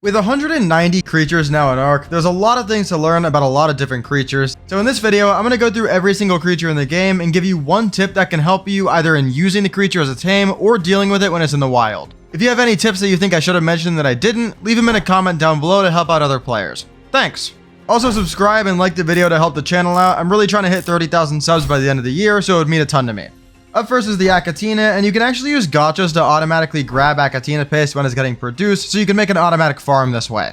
With 190 creatures now in Ark, there's a lot of things to learn about a lot of different creatures. So in this video, I'm going to go through every single creature in the game and give you one tip that can help you either in using the creature as a tame or dealing with it when it's in the wild. If you have any tips that you think I should have mentioned that I didn't, leave them in a comment down below to help out other players. Thanks! Also subscribe and like the video to help the channel out. I'm really trying to hit 30,000 subs by the end of the year, so it would mean a ton to me. Up first is the Achatina, and you can actually use gachas to automatically grab Achatina paste when it's getting produced, so you can make an automatic farm this way.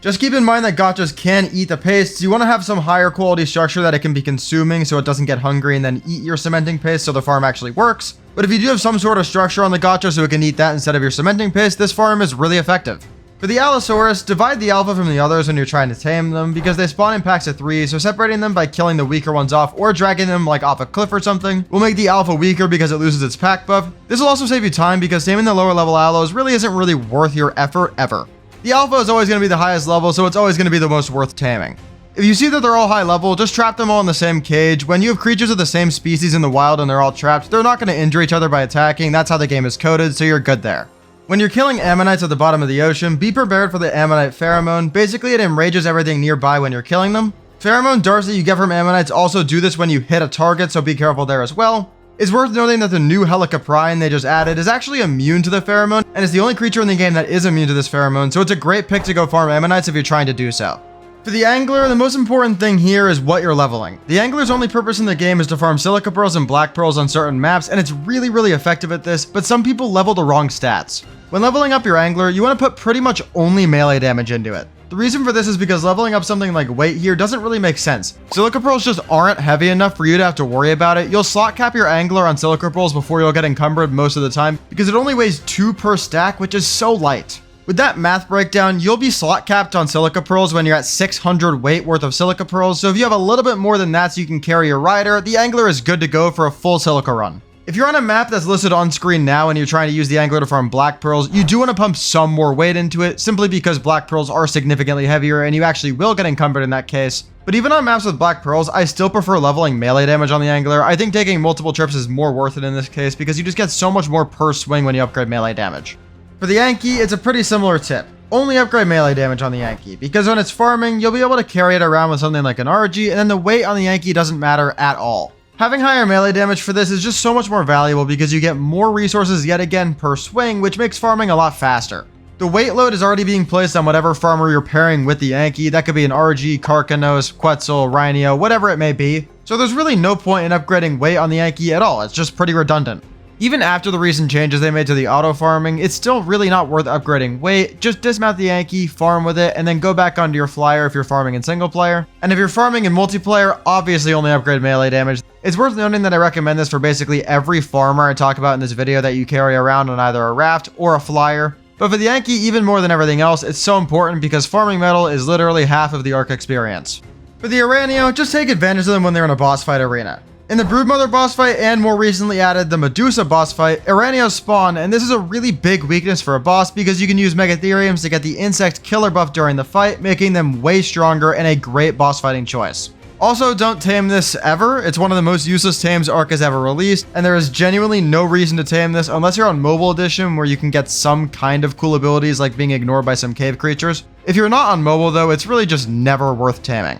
Just keep in mind that gachas can eat the paste, so you want to have some higher quality structure that it can be consuming so it doesn't get hungry and then eat your cementing paste so the farm actually works. But if you do have some sort of structure on the gacha so it can eat that instead of your cementing paste, this farm is really effective. For the Allosaurus, divide the alpha from the others when you're trying to tame them because they spawn in packs of 3, so separating them by killing the weaker ones off or dragging them like off a cliff or something will make the alpha weaker because it loses its pack buff. This will also save you time because taming the lower level allos really isn't really worth your effort ever. The alpha is always going to be the highest level, so it's always going to be the most worth taming. If you see that they're all high level, just trap them all in the same cage. When you have creatures of the same species in the wild and they're all trapped, they're not going to injure each other by attacking. That's how the game is coded, so you're good there. When you're killing ammonites at the bottom of the ocean, be prepared for the ammonite pheromone. Basically, it enrages everything nearby when you're killing them. Pheromone darts that you get from ammonites also do this when you hit a target, so be careful there as well. It's worth noting that the new Helicoprine they just added is actually immune to the pheromone, and is the only creature in the game that is immune to this pheromone, so it's a great pick to go farm ammonites if you're trying to do so. For the angler, the most important thing here is what you're leveling. The angler's only purpose in the game is to farm silica pearls and black pearls on certain maps, and it's really effective at this, but some people level the wrong stats. When leveling up your angler, you want to put pretty much only melee damage into it. The reason for this is because leveling up something like weight here doesn't really make sense. Silica pearls just aren't heavy enough for you to have to worry about it. You'll slot cap your angler on silica pearls before you'll get encumbered most of the time because it only weighs 2 per stack, which is so light. With that math breakdown, you'll be slot capped on silica pearls when you're at 600 weight worth of silica pearls, so if you have a little bit more than that so you can carry your rider, the angler is good to go for a full silica run. If you're on a map that's listed on screen now and you're trying to use the angler to farm black pearls, you do want to pump some more weight into it, simply because black pearls are significantly heavier and you actually will get encumbered in that case. But even on maps with black pearls, I still prefer leveling melee damage on the angler. I think taking multiple trips is more worth it in this case because you just get so much more per swing when you upgrade melee damage. For the Yankee, it's a pretty similar tip. Only upgrade melee damage on the Yankee, because when it's farming, you'll be able to carry it around with something like an RG, and then the weight on the Yankee doesn't matter at all. Having higher melee damage for this is just so much more valuable because you get more resources yet again per swing, which makes farming a lot faster. The weight load is already being placed on whatever farmer you're pairing with the Yankee. That could be an RG, Carcanos, Quetzal, Rhino, whatever it may be. So there's really no point in upgrading weight on the Yankee at all. It's just pretty redundant. Even after the recent changes they made to the auto farming, it's still really not worth upgrading weight. Just dismount the Yankee, farm with it, and then go back onto your flyer if you're farming in single player. And if you're farming in multiplayer, obviously only upgrade melee damage. It's worth noting that I recommend this for basically every farmer I talk about in this video that you carry around on either a raft or a flyer. But for the Yankee, even more than everything else, it's so important because farming metal is literally half of the Ark experience. For the Aranio, just take advantage of them when they're in a boss fight arena. In the Broodmother boss fight, and more recently added the Medusa boss fight, Aranios spawn, and this is a really big weakness for a boss because you can use Megatheriums to get the insect killer buff during the fight, making them way stronger and a great boss fighting choice. Also, don't tame this ever. It's one of the most useless tames Ark has ever released, and there is genuinely no reason to tame this unless you're on mobile edition where you can get some kind of cool abilities like being ignored by some cave creatures. If you're not on mobile though, it's really just never worth taming.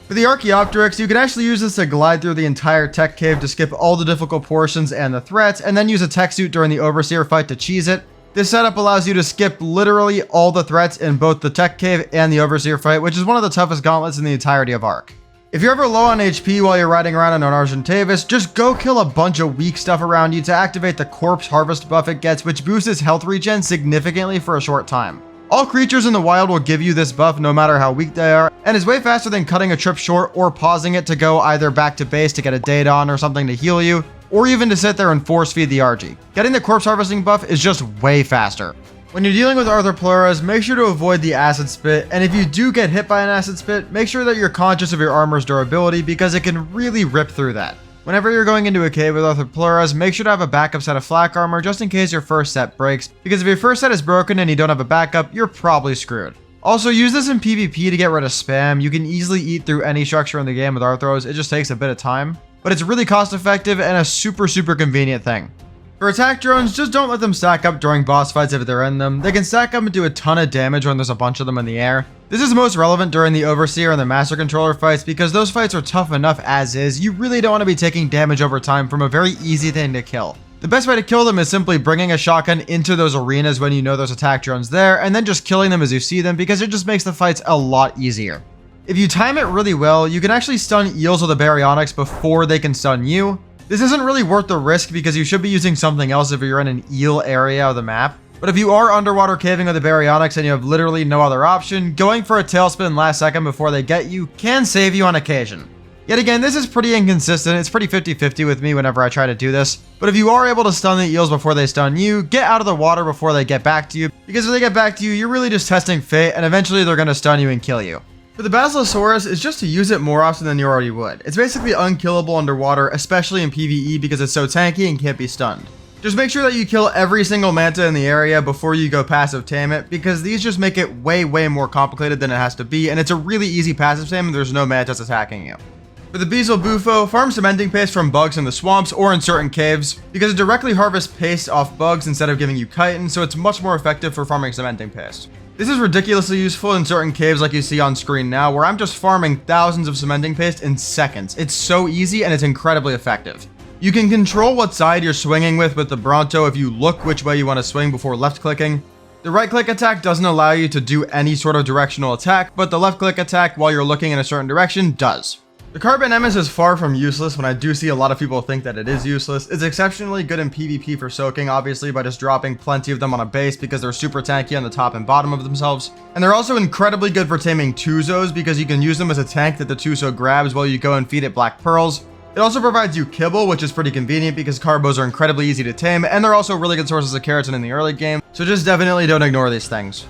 For the Archaeopteryx, you can actually use this to glide through the entire tech cave to skip all the difficult portions and the threats, and then use a tech suit during the Overseer fight to cheese it. This setup allows you to skip literally all the threats in both the tech cave and the Overseer fight, which is one of the toughest gauntlets in the entirety of Ark. If you're ever low on HP while you're riding around on an Argentavis, just go kill a bunch of weak stuff around you to activate the corpse harvest buff it gets, which boosts its health regen significantly for a short time. All creatures in the wild will give you this buff no matter how weak they are, and is way faster than cutting a trip short or pausing it to go either back to base to get a date on or something to heal you, or even to sit there and force feed the RG. Getting the corpse harvesting buff is just way faster. When you're dealing with Arthropleura's, make sure to avoid the acid spit, and if you do get hit by an acid spit, make sure that you're conscious of your armor's durability because it can really rip through that. Whenever you're going into a cave with Arthropleura's, make sure to have a backup set of flak armor just in case your first set breaks, because if your first set is broken and you don't have a backup, you're probably screwed. Also, use this in PvP to get rid of spam. You can easily eat through any structure in the game with Arthros, it just takes a bit of time. But it's really cost effective and a super convenient thing. For attack drones, just don't let them stack up during boss fights if they're in them. They can stack up and do a ton of damage when there's a bunch of them in the air. This is most relevant during the Overseer and the Master Controller fights because those fights are tough enough as is. You really don't want to be taking damage over time from a very easy thing to kill. The best way to kill them is simply bringing a shotgun into those arenas when you know there's attack drones there, and then just killing them as you see them because it just makes the fights a lot easier. If you time it really well, you can actually stun eels with the baryonyx before they can stun you. This isn't really worth the risk because you should be using something else if you're in an eel area of the map. But if you are underwater caving with the baryonyx and you have literally no other option, going for a tailspin last second before they get you can save you on occasion. Yet again, this is pretty inconsistent. It's pretty 50-50 with me whenever I try to do this. But if you are able to stun the eels before they stun you, get out of the water before they get back to you. Because if they get back to you, you're really just testing fate and eventually they're going to stun you and kill you. For the Basilosaurus, it's just to use it more often than you already would. It's basically unkillable underwater, especially in PvE because it's so tanky and can't be stunned. Just make sure that you kill every single manta in the area before you go passive tame it, because these just make it way more complicated than it has to be, and it's a really easy passive tame and there's no mantas attacking you. For the Beelzebufo, farm cementing paste from bugs in the swamps or in certain caves, because it directly harvests paste off bugs instead of giving you chitin, so it's much more effective for farming cementing paste. This is ridiculously useful in certain caves like you see on screen now, where I'm just farming thousands of cementing paste in seconds. It's so easy and it's incredibly effective. You can control what side you're swinging with the Bronto if you look which way you want to swing before left clicking. The right click attack doesn't allow you to do any sort of directional attack, but the left click attack while you're looking in a certain direction does. The Carbon Nemesis is far from useless when I do see a lot of people think that it is useless. It's exceptionally good in PvP for soaking, obviously, by just dropping plenty of them on a base because they're super tanky on the top and bottom of themselves. And they're also incredibly good for taming Tuzos because you can use them as a tank that the Tuzo grabs while you go and feed it black pearls. It also provides you kibble, which is pretty convenient because carbos are incredibly easy to tame, and they're also really good sources of keratin in the early game, so just definitely don't ignore these things.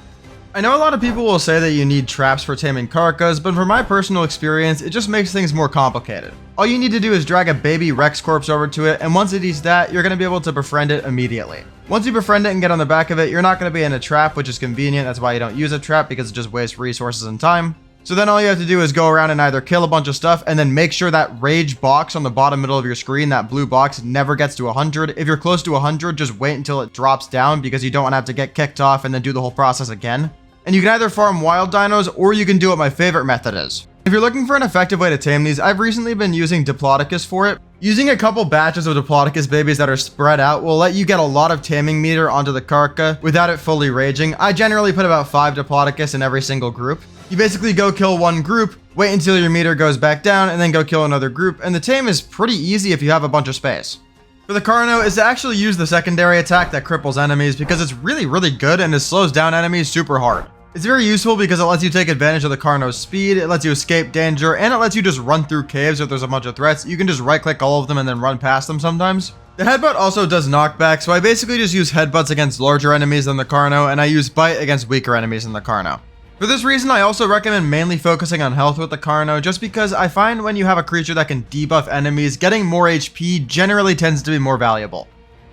I know a lot of people will say that you need traps for taming Karkas, but from my personal experience, it just makes things more complicated. All you need to do is drag a baby Rex corpse over to it, and once it eats that, you're going to be able to befriend it immediately. Once you befriend it and get on the back of it, you're not going to be in a trap, which is convenient. That's why you don't use a trap, because it just wastes resources and time. So then all you have to do is go around and either kill a bunch of stuff and then make sure that rage box on the bottom middle of your screen, that blue box, never gets to 100. If you're close to 100, just wait until it drops down because you don't want to have to get kicked off and then do the whole process again. And you can either farm wild dinos or you can do what my favorite method is. If you're looking for an effective way to tame these, I've recently been using Diplodocus for it. Using a couple batches of Diplodocus babies that are spread out will let you get a lot of taming meter onto the Karka without it fully raging. I generally put about 5 Diplodocus in every single group. You basically go kill one group, wait until your meter goes back down, and then go kill another group, and the tame is pretty easy if you have a bunch of space. For the Carno is to actually use the secondary attack that cripples enemies because it's really good and it slows down enemies super hard. It's very useful because it lets you take advantage of the Carno's speed, it lets you escape danger, and it lets you just run through caves if there's a bunch of threats. You can just right click all of them and then run past them sometimes. The headbutt also does knockback, so I basically just use headbutts against larger enemies than the Carno, and I use bite against weaker enemies than the Carno. For this reason, I also recommend mainly focusing on health with the Carno, just because I find when you have a creature that can debuff enemies, getting more HP generally tends to be more valuable.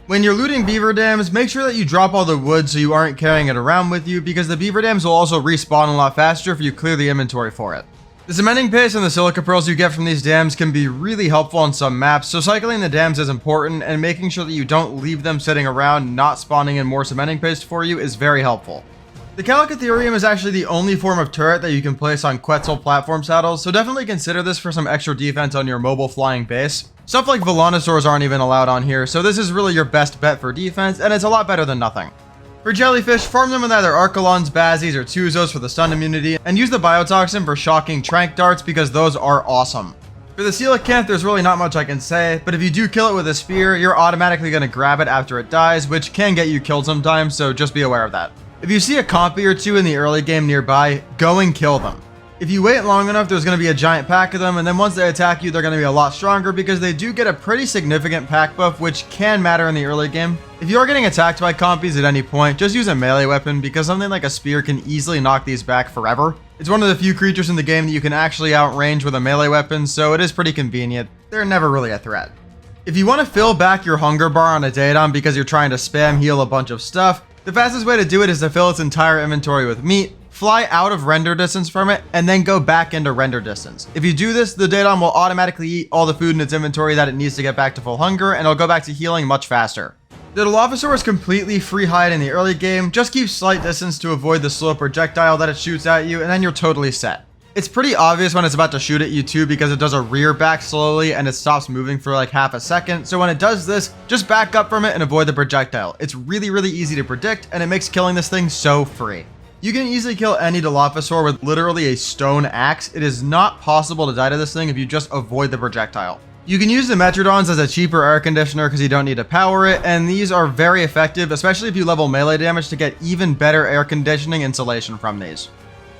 When you're looting beaver dams, make sure that you drop all the wood so you aren't carrying it around with you, because the beaver dams will also respawn a lot faster if you clear the inventory for it. The cementing paste and the silica pearls you get from these dams can be really helpful on some maps, so cycling the dams is important, and making sure that you don't leave them sitting around not spawning in more cementing paste for you is very helpful. The Calicotherium is actually the only form of turret that you can place on Quetzal platform saddles, so definitely consider this for some extra defense on your mobile flying base. Stuff like Volanosaurs aren't even allowed on here, so this is really your best bet for defense, and it's a lot better than nothing. For jellyfish, farm them with either Archelons, Bazzies, or Tuzos for the stun immunity, and use the Biotoxin for shocking Trank Darts because those are awesome. For the Coelacanth, there's really not much I can say, but if you do kill it with a spear, you're automatically going to grab it after it dies, which can get you killed sometimes, so just be aware of that. If you see a compy or two in the early game nearby, go and kill them. If you wait long enough, there's going to be a giant pack of them, and then once they attack you, they're going to be a lot stronger because they do get a pretty significant pack buff, which can matter in the early game. If you are getting attacked by compies at any point, just use a melee weapon because something like a spear can easily knock these back forever. It's one of the few creatures in the game that you can actually outrange with a melee weapon, so it is pretty convenient. They're never really a threat. If you want to fill back your hunger bar on a Daedon because you're trying to spam heal a bunch of stuff, the fastest way to do it is to fill its entire inventory with meat, fly out of render distance from it, and then go back into render distance. If you do this, the Daedon will automatically eat all the food in its inventory that it needs to get back to full hunger, and it'll go back to healing much faster. The Dilophosaur is completely free hide in the early game, just keep slight distance to avoid the slow projectile that it shoots at you, and then you're totally set. It's pretty obvious when it's about to shoot at you too, because it does a rear back slowly and it stops moving for like half a second. So when it does this, just back up from it and avoid the projectile. It's really easy to predict, and it makes killing this thing so free. You can easily kill any Dilophosaur with literally a stone axe. It is not possible to die to this thing if you just avoid the projectile. You can use the Metrodons as a cheaper air conditioner because you don't need to power it, and these are very effective, especially if you level melee damage to get even better air conditioning insulation from these.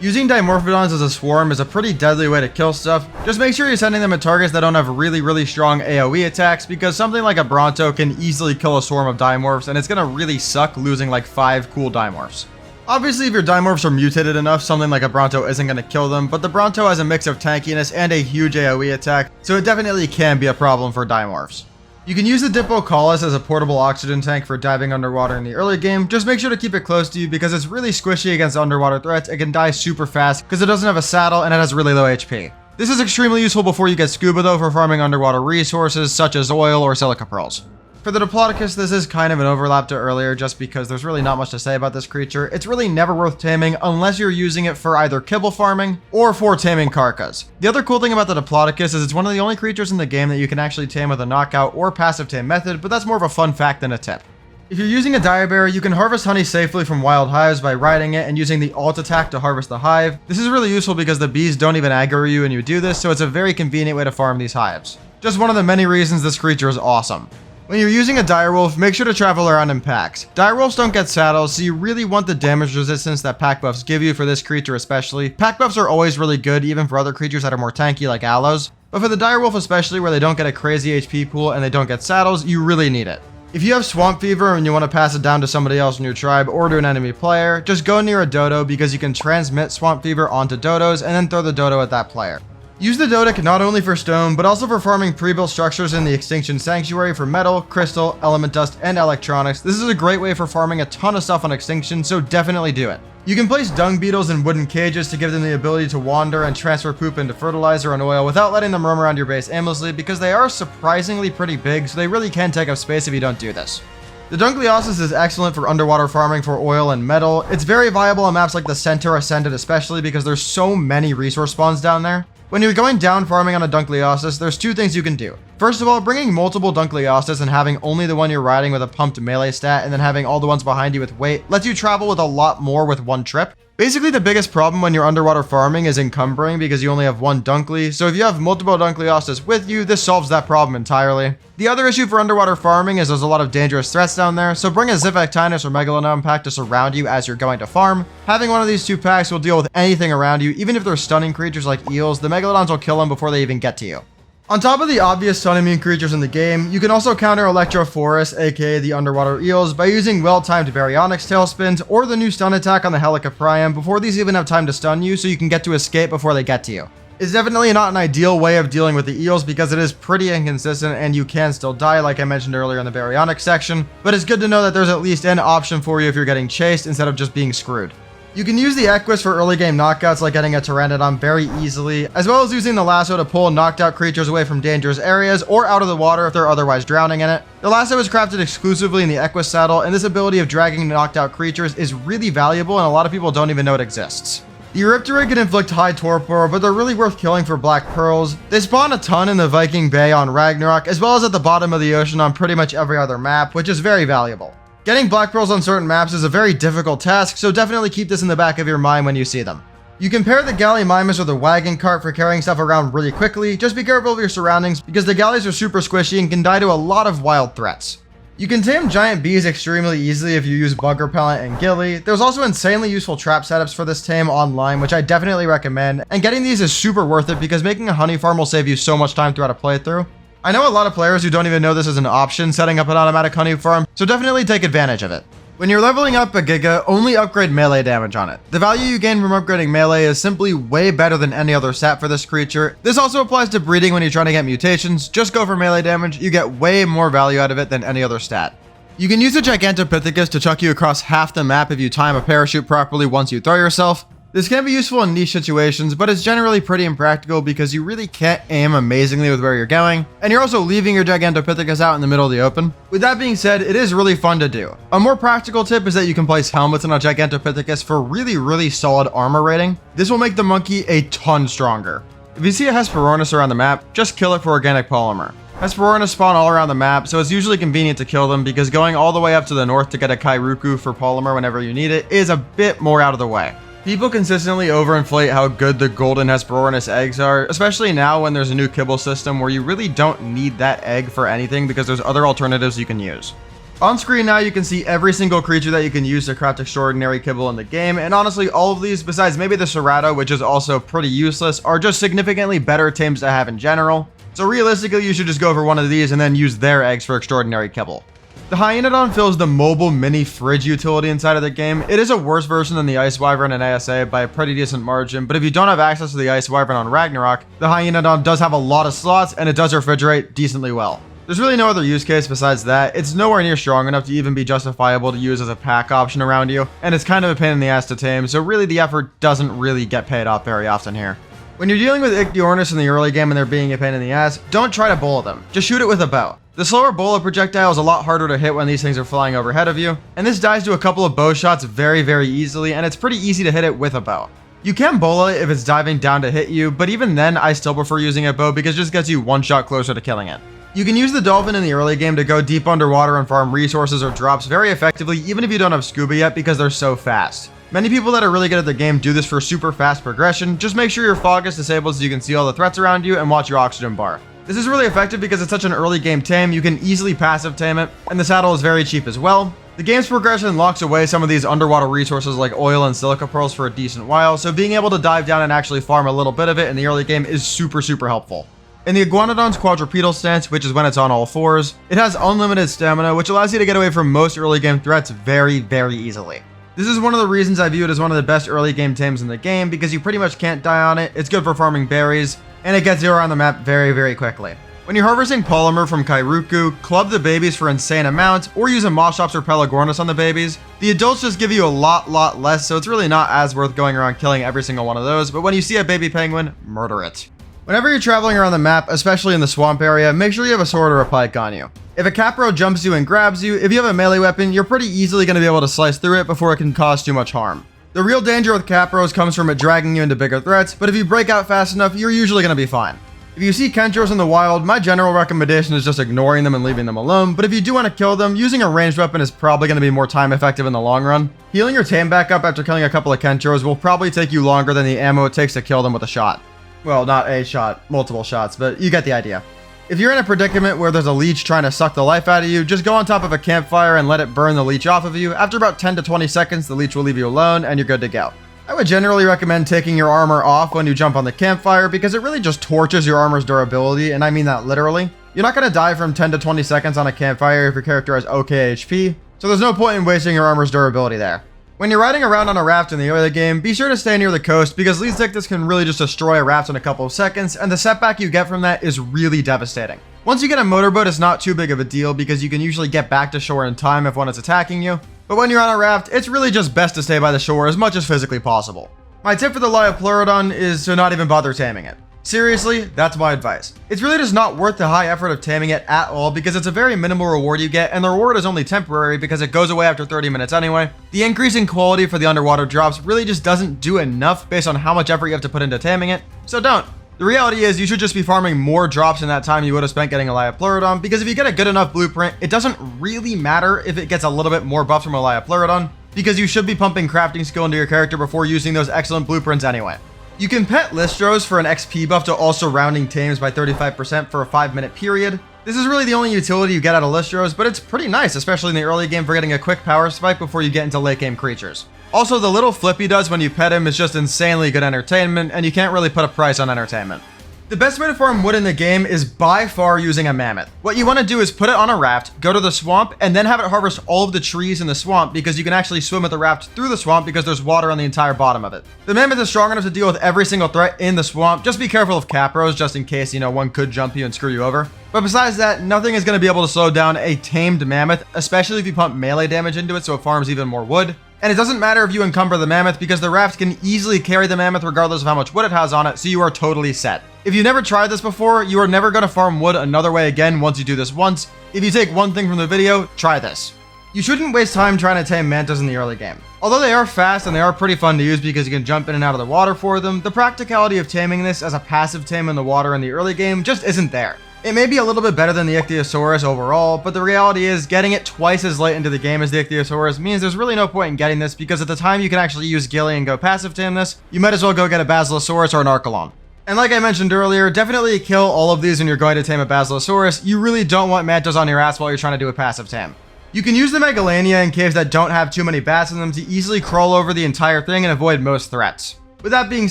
Using Dimorphodons as a swarm is a pretty deadly way to kill stuff. Just make sure you're sending them at targets that don't have really strong AoE attacks, because something like a Bronto can easily kill a swarm of Dimorphs, and it's gonna really suck losing like 5 cool Dimorphs. Obviously, if your Dimorphs are mutated enough, something like a Bronto isn't going to kill them, but the Bronto has a mix of tankiness and a huge AoE attack, so it definitely can be a problem for Dimorphs. You can use the Diplocalus as a portable oxygen tank for diving underwater in the early game. Just make sure to keep it close to you because it's really squishy against underwater threats. It can die super fast because it doesn't have a saddle and it has really low HP. This is extremely useful before you get scuba though, for farming underwater resources such as oil or silica pearls. For the Diplodocus, this is kind of an overlap to earlier just because there's really not much to say about this creature. It's really never worth taming unless you're using it for either kibble farming or for taming Carcas. The other cool thing about the Diplodocus is it's one of the only creatures in the game that you can actually tame with a knockout or passive tame method, but that's more of a fun fact than a tip. If you're using a dire bear, you can harvest honey safely from wild hives by riding it and using the alt attack to harvest the hive. This is really useful because the bees don't even aggro you when you do this, so it's a very convenient way to farm these hives. Just one of the many reasons this creature is awesome. When you're using a direwolf, make sure to travel around in packs. Direwolves don't get saddles, so you really want the damage resistance that pack buffs give you for this creature especially. Pack buffs are always really good, even for other creatures that are more tanky like aloes. But for the direwolf especially, where they don't get a crazy HP pool and they don't get saddles, you really need it. If you have swamp fever and you want to pass it down to somebody else in your tribe or to an enemy player, just go near a dodo because you can transmit swamp fever onto dodos and then throw the dodo at that player. Use the Dodic not only for stone, but also for farming pre-built structures in the Extinction Sanctuary for metal, crystal, element dust, and electronics. This is a great way for farming a ton of stuff on Extinction, so definitely do it. You can place dung beetles in wooden cages to give them the ability to wander and transfer poop into fertilizer and oil without letting them roam around your base aimlessly, because they are surprisingly pretty big, so they really can take up space if you don't do this. The Dunkleosis is excellent for underwater farming for oil and metal. It's very viable on maps like the Centaur Ascended, especially because there's so many resource spawns down there. When you're going down farming on a Dunkleosis, there's two things you can do. First of all, bringing multiple Dunkleosis and having only the one you're riding with a pumped melee stat and then having all the ones behind you with weight lets you travel with a lot more with one trip. Basically, the biggest problem when you're underwater farming is encumbering because you only have one Dunkly, so if you have multiple Dunkleosis with you, this solves that problem entirely. The other issue for underwater farming is there's a lot of dangerous threats down there, so bring a Zipactinus or Megalodon pack to surround you as you're going to farm. Having one of these two packs will deal with anything around you, even if they're stunning creatures like eels, the Megalodons will kill them before they even get to you. On top of the obvious stun immune creatures in the game, you can also counter Electrophorus, aka the underwater eels, by using well-timed Baryonyx tailspins or the new stun attack on the Helicoprion before these even have time to stun you, so you can get to escape before they get to you. It's definitely not an ideal way of dealing with the eels because it is pretty inconsistent and you can still die like I mentioned earlier in the Baryonyx section, but it's good to know that there's at least an option for you if you're getting chased instead of just being screwed. You can use the Equus for early game knockouts like getting a Pteranodon very easily, as well as using the lasso to pull knocked out creatures away from dangerous areas or out of the water if they're otherwise drowning in it. The lasso is crafted exclusively in the Equus saddle, and this ability of dragging knocked out creatures is really valuable and a lot of people don't even know it exists. The Eurypterae can inflict high torpor, but they're really worth killing for black pearls. They spawn a ton in the Viking Bay on Ragnarok, as well as at the bottom of the ocean on pretty much every other map, which is very valuable. Getting black pearls on certain maps is a very difficult task, so definitely keep this in the back of your mind when you see them. You can pair the Gallimimus with a wagon cart for carrying stuff around really quickly. Just be careful of your surroundings because the galleys are super squishy and can die to a lot of wild threats. You can tame giant bees extremely easily if you use bug repellent and ghillie. There's also insanely useful trap setups for this tame online, which I definitely recommend, and getting these is super worth it because making a honey farm will save you so much time throughout a playthrough. I know a lot of players who don't even know this is an option, setting up an automatic honey farm, so definitely take advantage of it. When you're leveling up a Giga, only upgrade melee damage on it. The value you gain from upgrading melee is simply way better than any other stat for this creature. This also applies to breeding when you're trying to get mutations. Just go for melee damage, you get way more value out of it than any other stat. You can use a Gigantopithecus to chuck you across half the map if you time a parachute properly once you throw yourself. This can be useful in niche situations, but it's generally pretty impractical because you really can't aim amazingly with where you're going, and you're also leaving your Gigantopithecus out in the middle of the open. With that being said, it is really fun to do. A more practical tip is that you can place helmets on a Gigantopithecus for really solid armor rating. This will make the monkey a ton stronger. If you see a Hesperornis around the map, just kill it for organic polymer. Hesperornis spawn all around the map, so it's usually convenient to kill them because going all the way up to the north to get a Kairuku for polymer whenever you need it is a bit more out of the way. People consistently overinflate how good the golden Hesperornis eggs are, especially now when there's a new kibble system where you really don't need that egg for anything because there's other alternatives you can use. On screen now you can see every single creature that you can use to craft extraordinary kibble in the game, and honestly all of these, besides maybe the Serrato, which is also pretty useless, are just significantly better tames to have in general. So realistically, you should just go for one of these and then use their eggs for extraordinary kibble. The Hyaenodon fills the mobile mini fridge utility inside of the game. It is a worse version than the Ice Wyvern in ASA by a pretty decent margin, but if you don't have access to the Ice Wyvern on Ragnarok, the Hyaenodon does have a lot of slots and it does refrigerate decently well. There's really no other use case besides that. It's nowhere near strong enough to even be justifiable to use as a pack option around you, and it's kind of a pain in the ass to tame, so really the effort doesn't really get paid off very often here. When you're dealing with Ichthyornis in the early game and they're being a pain in the ass, don't try to bullet them. Just shoot it with a bow. The slower bullet projectile is a lot harder to hit when these things are flying overhead of you, and this dies to a couple of bow shots very easily, and it's pretty easy to hit it with a bow. You can bullet it if it's diving down to hit you, but even then I still prefer using a bow because it just gets you one shot closer to killing it. You can use the dolphin in the early game to go deep underwater and farm resources or drops very effectively even if you don't have scuba yet because they're so fast. Many people that are really good at the game do this for super fast progression. Just make sure your fog is disabled so you can see all the threats around you and watch your oxygen bar. This is really effective because it's such an early game tame, you can easily passive tame it, and the saddle is very cheap as well. The game's progression locks away some of these underwater resources like oil and silica pearls for a decent while, so being able to dive down and actually farm a little bit of it in the early game is super helpful. In the Iguanodon's quadrupedal stance, which is when it's on all fours, it has unlimited stamina, which allows you to get away from most early game threats very easily. This is one of the reasons I view it as one of the best early game tames in the game, because you pretty much can't die on it, it's good for farming berries, and it gets you around the map very quickly. When you're harvesting polymer from Kairuku, club the babies for insane amounts, or use a Moschops or Pelagornis on the babies. The adults just give you a lot less, so it's really not as worth going around killing every single one of those, but when you see a baby penguin, murder it. Whenever you're traveling around the map, especially in the swamp area, make sure you have a sword or a pike on you. If a Capro jumps you and grabs you, if you have a melee weapon, you're pretty easily going to be able to slice through it before it can cause too much harm. The real danger with Capros comes from it dragging you into bigger threats, but if you break out fast enough, you're usually going to be fine. If you see Kentros in the wild, my general recommendation is just ignoring them and leaving them alone, but if you do want to kill them, using a ranged weapon is probably going to be more time effective in the long run. Healing your tame back up after killing a couple of Kentros will probably take you longer than the ammo it takes to kill them with a shot. Well, not a shot, multiple shots, but you get the idea. If you're in a predicament where there's a leech trying to suck the life out of you, just go on top of a campfire and let it burn the leech off of you. After about 10 to 20 seconds, the leech will leave you alone and you're good to go. I would generally recommend taking your armor off when you jump on the campfire because it really just torches your armor's durability, and I mean that literally. You're not going to die from 10 to 20 seconds on a campfire if your character has okay HP, so there's no point in wasting your armor's durability there. When you're riding around on a raft in the early game, be sure to stay near the coast because lead sickness can really just destroy a raft in a couple of seconds, and the setback you get from that is really devastating. Once you get a motorboat, it's not too big of a deal because you can usually get back to shore in time if one is attacking you, but when you're on a raft, it's really just best to stay by the shore as much as physically possible. My tip for the Liopleurodon is to not even bother taming it. Seriously, that's my advice. It's really just not worth the high effort of taming it at all because it's a very minimal reward you get, and the reward is only temporary because it goes away after 30 minutes anyway. The increase in quality for the underwater drops really just doesn't do enough based on how much effort you have to put into taming it, so don't. The reality is you should just be farming more drops in that time you would have spent getting a Liopleurodon, because if you get a good enough blueprint, it doesn't really matter if it gets a little bit more buff from a Liopleurodon, because you should be pumping crafting skill into your character before using those excellent blueprints anyway. You can pet Listros for an XP buff to also rounding tames by 35% for a 5-minute period. This is really the only utility you get out of Listros, but it's pretty nice, especially in the early game for getting a quick power spike before you get into late game creatures. Also, the little flip he does when you pet him is just insanely good entertainment, and you can't really put a price on entertainment. The best way to farm wood in the game is by far using a mammoth. What you want to do is put it on a raft, go to the swamp, and then have it harvest all of the trees in the swamp because you can actually swim with the raft through the swamp because there's water on the entire bottom of it. The mammoth is strong enough to deal with every single threat in the swamp. Just be careful of Capros just in case, one could jump you and screw you over. But besides that, nothing is going to be able to slow down a tamed mammoth, especially if you pump melee damage into it so it farms even more wood. And it doesn't matter if you encumber the mammoth because the raft can easily carry the mammoth regardless of how much wood it has on it, so you are totally set. If you've never tried this before, you are never going to farm wood another way again once you do this once. If you take one thing from the video, try this. You shouldn't waste time trying to tame mantas in the early game. Although they are fast and they are pretty fun to use because you can jump in and out of the water for them, the practicality of taming this as a passive tame in the water in the early game just isn't there. It may be a little bit better than the Ichthyosaurus overall, but the reality is getting it twice as late into the game as the Ichthyosaurus means there's really no point in getting this because at the time you can actually use Gilly and go passive tame this, you might as well go get a Basilosaurus or an Archelon. And like I mentioned earlier, definitely kill all of these when you're going to tame a Basilosaurus. You really don't want mantas on your ass while you're trying to do a passive tame. You can use the Megalania in caves that don't have too many bats in them to easily crawl over the entire thing and avoid most threats. With that being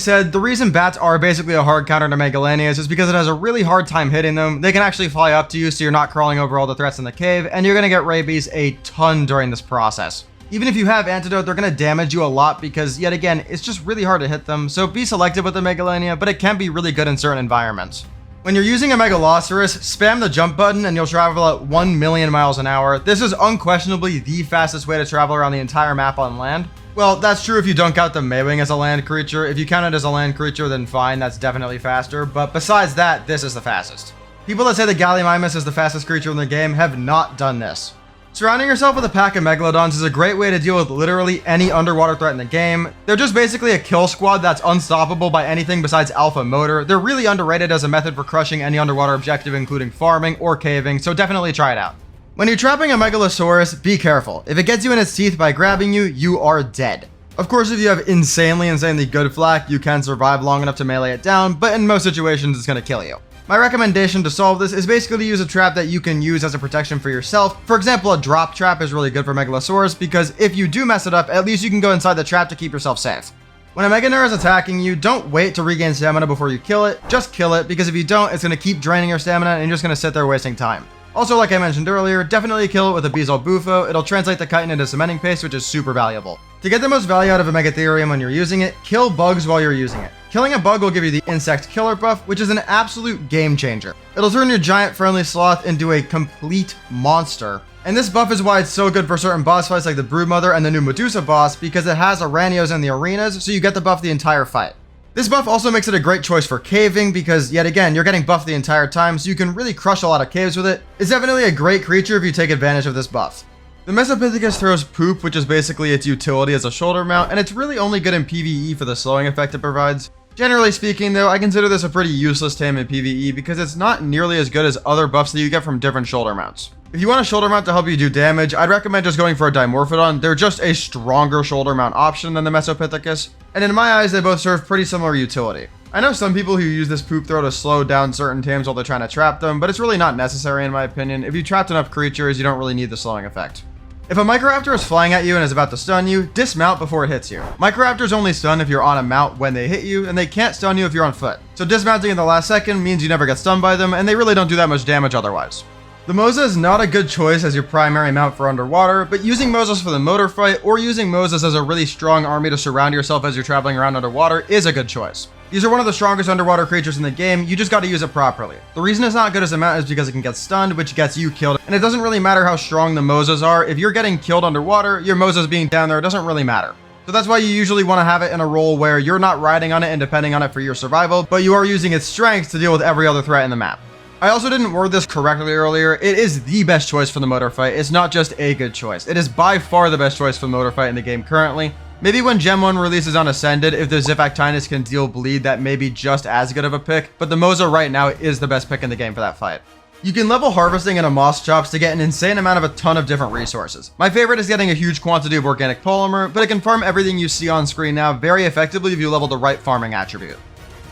said, the reason bats are basically a hard counter to Megalanias is because it has a really hard time hitting them. They can actually fly up to you so you're not crawling over all the threats in the cave, and you're going to get rabies a ton during this process. Even if you have antidote, they're going to damage you a lot because, yet again, it's just really hard to hit them, so be selective with the Megalania, but it can be really good in certain environments. When you're using a Megalosaurus, spam the jump button and you'll travel at 1 million miles an hour. This is unquestionably the fastest way to travel around the entire map on land. Well, that's true if you don't count the Maywing as a land creature. If you count it as a land creature, then fine, that's definitely faster. But besides that, this is the fastest. People that say the Gallimimus is the fastest creature in the game have not done this. Surrounding yourself with a pack of Megalodons is a great way to deal with literally any underwater threat in the game. They're just basically a kill squad that's unstoppable by anything besides Alpha Motor. They're really underrated as a method for crushing any underwater objective, including farming or caving, so definitely try it out. When you're trapping a Megalosaurus, be careful. If it gets you in its teeth by grabbing you, you are dead. Of course, if you have insanely good flak, you can survive long enough to melee it down, but in most situations, it's going to kill you. My recommendation to solve this is basically to use a trap that you can use as a protection for yourself. For example, a drop trap is really good for Megalosaurus because if you do mess it up, at least you can go inside the trap to keep yourself safe. When a Meganur is attacking you, don't wait to regain stamina before you kill it, just kill it because if you don't, it's going to keep draining your stamina and you're just going to sit there wasting time. Also, like I mentioned earlier, definitely kill it with a Beelzebufo. It'll translate the chitin into cementing paste, which is super valuable. To get the most value out of a Megatherium when you're using it, kill bugs while you're using it. Killing a bug will give you the insect killer buff, which is an absolute game changer. It'll turn your giant friendly sloth into a complete monster. And this buff is why it's so good for certain boss fights like the Broodmother and the new Medusa boss because it has Aranios in the arenas, so you get the buff the entire fight. This buff also makes it a great choice for caving because, yet again, you're getting buffed the entire time, so you can really crush a lot of caves with it. It's definitely a great creature if you take advantage of this buff. The Mesopithecus throws poop, which is basically its utility as a shoulder mount, and it's really only good in PvE for the slowing effect it provides. Generally speaking, though, I consider this a pretty useless tame in PvE because it's not nearly as good as other buffs that you get from different shoulder mounts. If you want a shoulder mount to help you do damage, I'd recommend just going for a Dimorphodon. They're just a stronger shoulder mount option than the Mesopithecus, and in my eyes, they both serve pretty similar utility. I know some people who use this poop throw to slow down certain tames while they're trying to trap them, but it's really not necessary in my opinion. If you trapped enough creatures, you don't really need the slowing effect. If a Microraptor is flying at you and is about to stun you, dismount before it hits you. Microraptors only stun if you're on a mount when they hit you, and they can't stun you if you're on foot. So dismounting in the last second means you never get stunned by them, and they really don't do that much damage otherwise. The Mosa is not a good choice as your primary mount for underwater, but using Mosas for the motor fight or using Mosas as a really strong army to surround yourself as you're traveling around underwater is a good choice. These are one of the strongest underwater creatures in the game, you just gotta use it properly. The reason it's not good as a mount is because it can get stunned, which gets you killed, and it doesn't really matter how strong the Mosas are. If you're getting killed underwater, your Mosas being down there doesn't really matter. So that's why you usually want to have it in a role where you're not riding on it and depending on it for your survival, but you are using its strength to deal with every other threat in the map. I also didn't word this correctly earlier. It is the best choice for the motor fight. It's not just a good choice. It is by far the best choice for the motor fight in the game currently. Maybe when Gem 1 releases on Ascended, if the Achatina can deal bleed, that may be just as good of a pick, but the Mosa right now is the best pick in the game for that fight. You can level harvesting into Moss Chops to get an insane amount of a ton of different resources. My favorite is getting a huge quantity of organic polymer, but it can farm everything you see on screen now very effectively if you level the right farming attribute.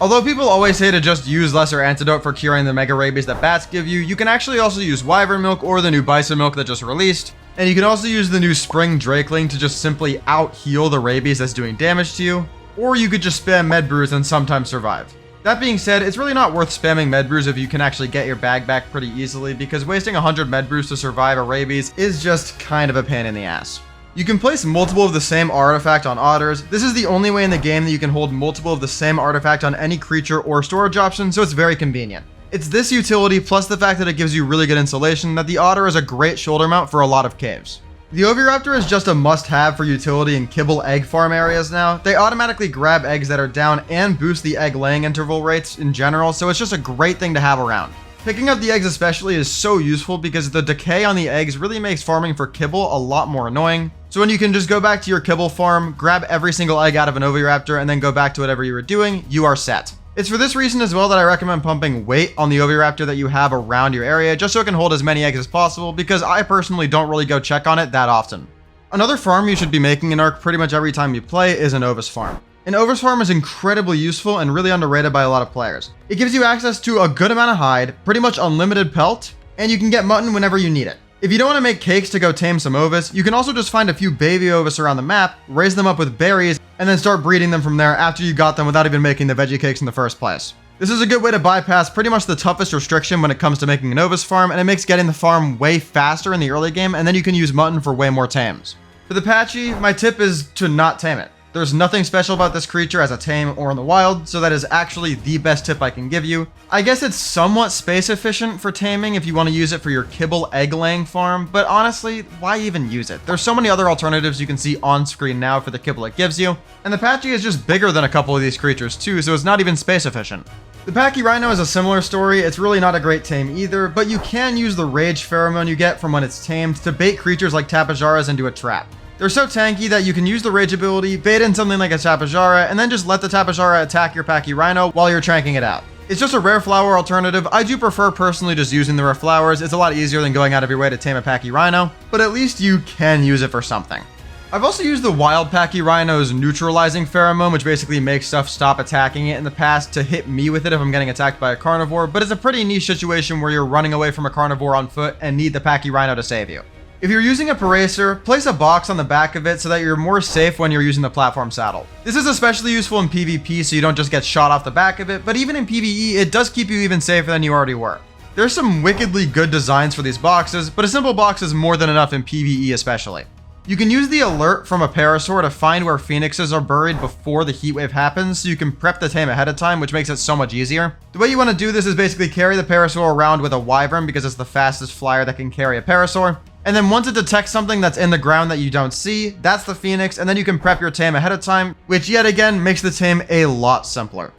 Although people always say to just use lesser antidote for curing the mega rabies that bats give you, you can actually also use Wyvern Milk or the new Bison Milk that just released, and you can also use the new Spring Drakeling to just simply out-heal the rabies that's doing damage to you, or you could just spam Med Brews and sometimes survive. That being said, it's really not worth spamming Med Brews if you can actually get your bag back pretty easily, because wasting 100 Med Brews to survive a rabies is just kind of a pain in the ass. You can place multiple of the same artifact on otters. This is the only way in the game that you can hold multiple of the same artifact on any creature or storage option, so it's very convenient. It's this utility plus the fact that it gives you really good insulation that the otter is a great shoulder mount for a lot of caves. The Oviraptor is just a must-have for utility in kibble egg farm areas now. They automatically grab eggs that are down and boost the egg laying interval rates in general, so it's just a great thing to have around. Picking up the eggs especially is so useful because the decay on the eggs really makes farming for kibble a lot more annoying. So when you can just go back to your kibble farm, grab every single egg out of an Oviraptor, and then go back to whatever you were doing, you are set. It's for this reason as well that I recommend pumping weight on the Oviraptor that you have around your area, just so it can hold as many eggs as possible, because I personally don't really go check on it that often. Another farm you should be making in Ark pretty much every time you play is an Ovis farm. An Ovis farm is incredibly useful and really underrated by a lot of players. It gives you access to a good amount of hide, pretty much unlimited pelt, and you can get mutton whenever you need it. If you don't want to make cakes to go tame some Ovis, you can also just find a few baby Ovis around the map, raise them up with berries, and then start breeding them from there after you got them without even making the veggie cakes in the first place. This is a good way to bypass pretty much the toughest restriction when it comes to making an Ovis farm, and it makes getting the farm way faster in the early game, and then you can use mutton for way more tames. For the Patchy, my tip is to not tame it. There's nothing special about this creature as a tame or in the wild, so that is actually the best tip I can give you. I guess it's somewhat space efficient for taming if you want to use it for your kibble egg laying farm, but honestly, why even use it? There's so many other alternatives you can see on screen now for the kibble it gives you, and the Patchy is just bigger than a couple of these creatures too, so it's not even space efficient. The Packy Rhino is a similar story. It's really not a great tame either, but you can use the rage pheromone you get from when it's tamed to bait creatures like Tapajaras into a trap. They're so tanky that you can use the rage ability, bait in something like a Tapajara, and then just let the Tapajara attack your Packy Rhino while you're tranking it out. It's just a rare flower alternative. I do prefer personally just using the rare flowers. It's a lot easier than going out of your way to tame a Packy Rhino, but at least you can use it for something. I've also used the wild Packy Rhino's neutralizing pheromone, which basically makes stuff stop attacking it in the past, to hit me with it if I'm getting attacked by a carnivore, but it's a pretty niche situation where you're running away from a carnivore on foot and need the Packy Rhino to save you. If you're using a Parasaur, place a box on the back of it so that you're more safe when you're using the platform saddle. This is especially useful in PvP so you don't just get shot off the back of it, but even in PvE, it does keep you even safer than you already were. There's some wickedly good designs for these boxes, but a simple box is more than enough in PvE especially. You can use the alert from a Parasaur to find where phoenixes are buried before the heatwave happens, so you can prep the tame ahead of time, which makes it so much easier. The way you want to do this is basically carry the Parasaur around with a wyvern because it's the fastest flyer that can carry a Parasaur. And then once it detects something that's in the ground that you don't see, that's the phoenix, and then you can prep your tame ahead of time, which yet again makes the tame a lot simpler.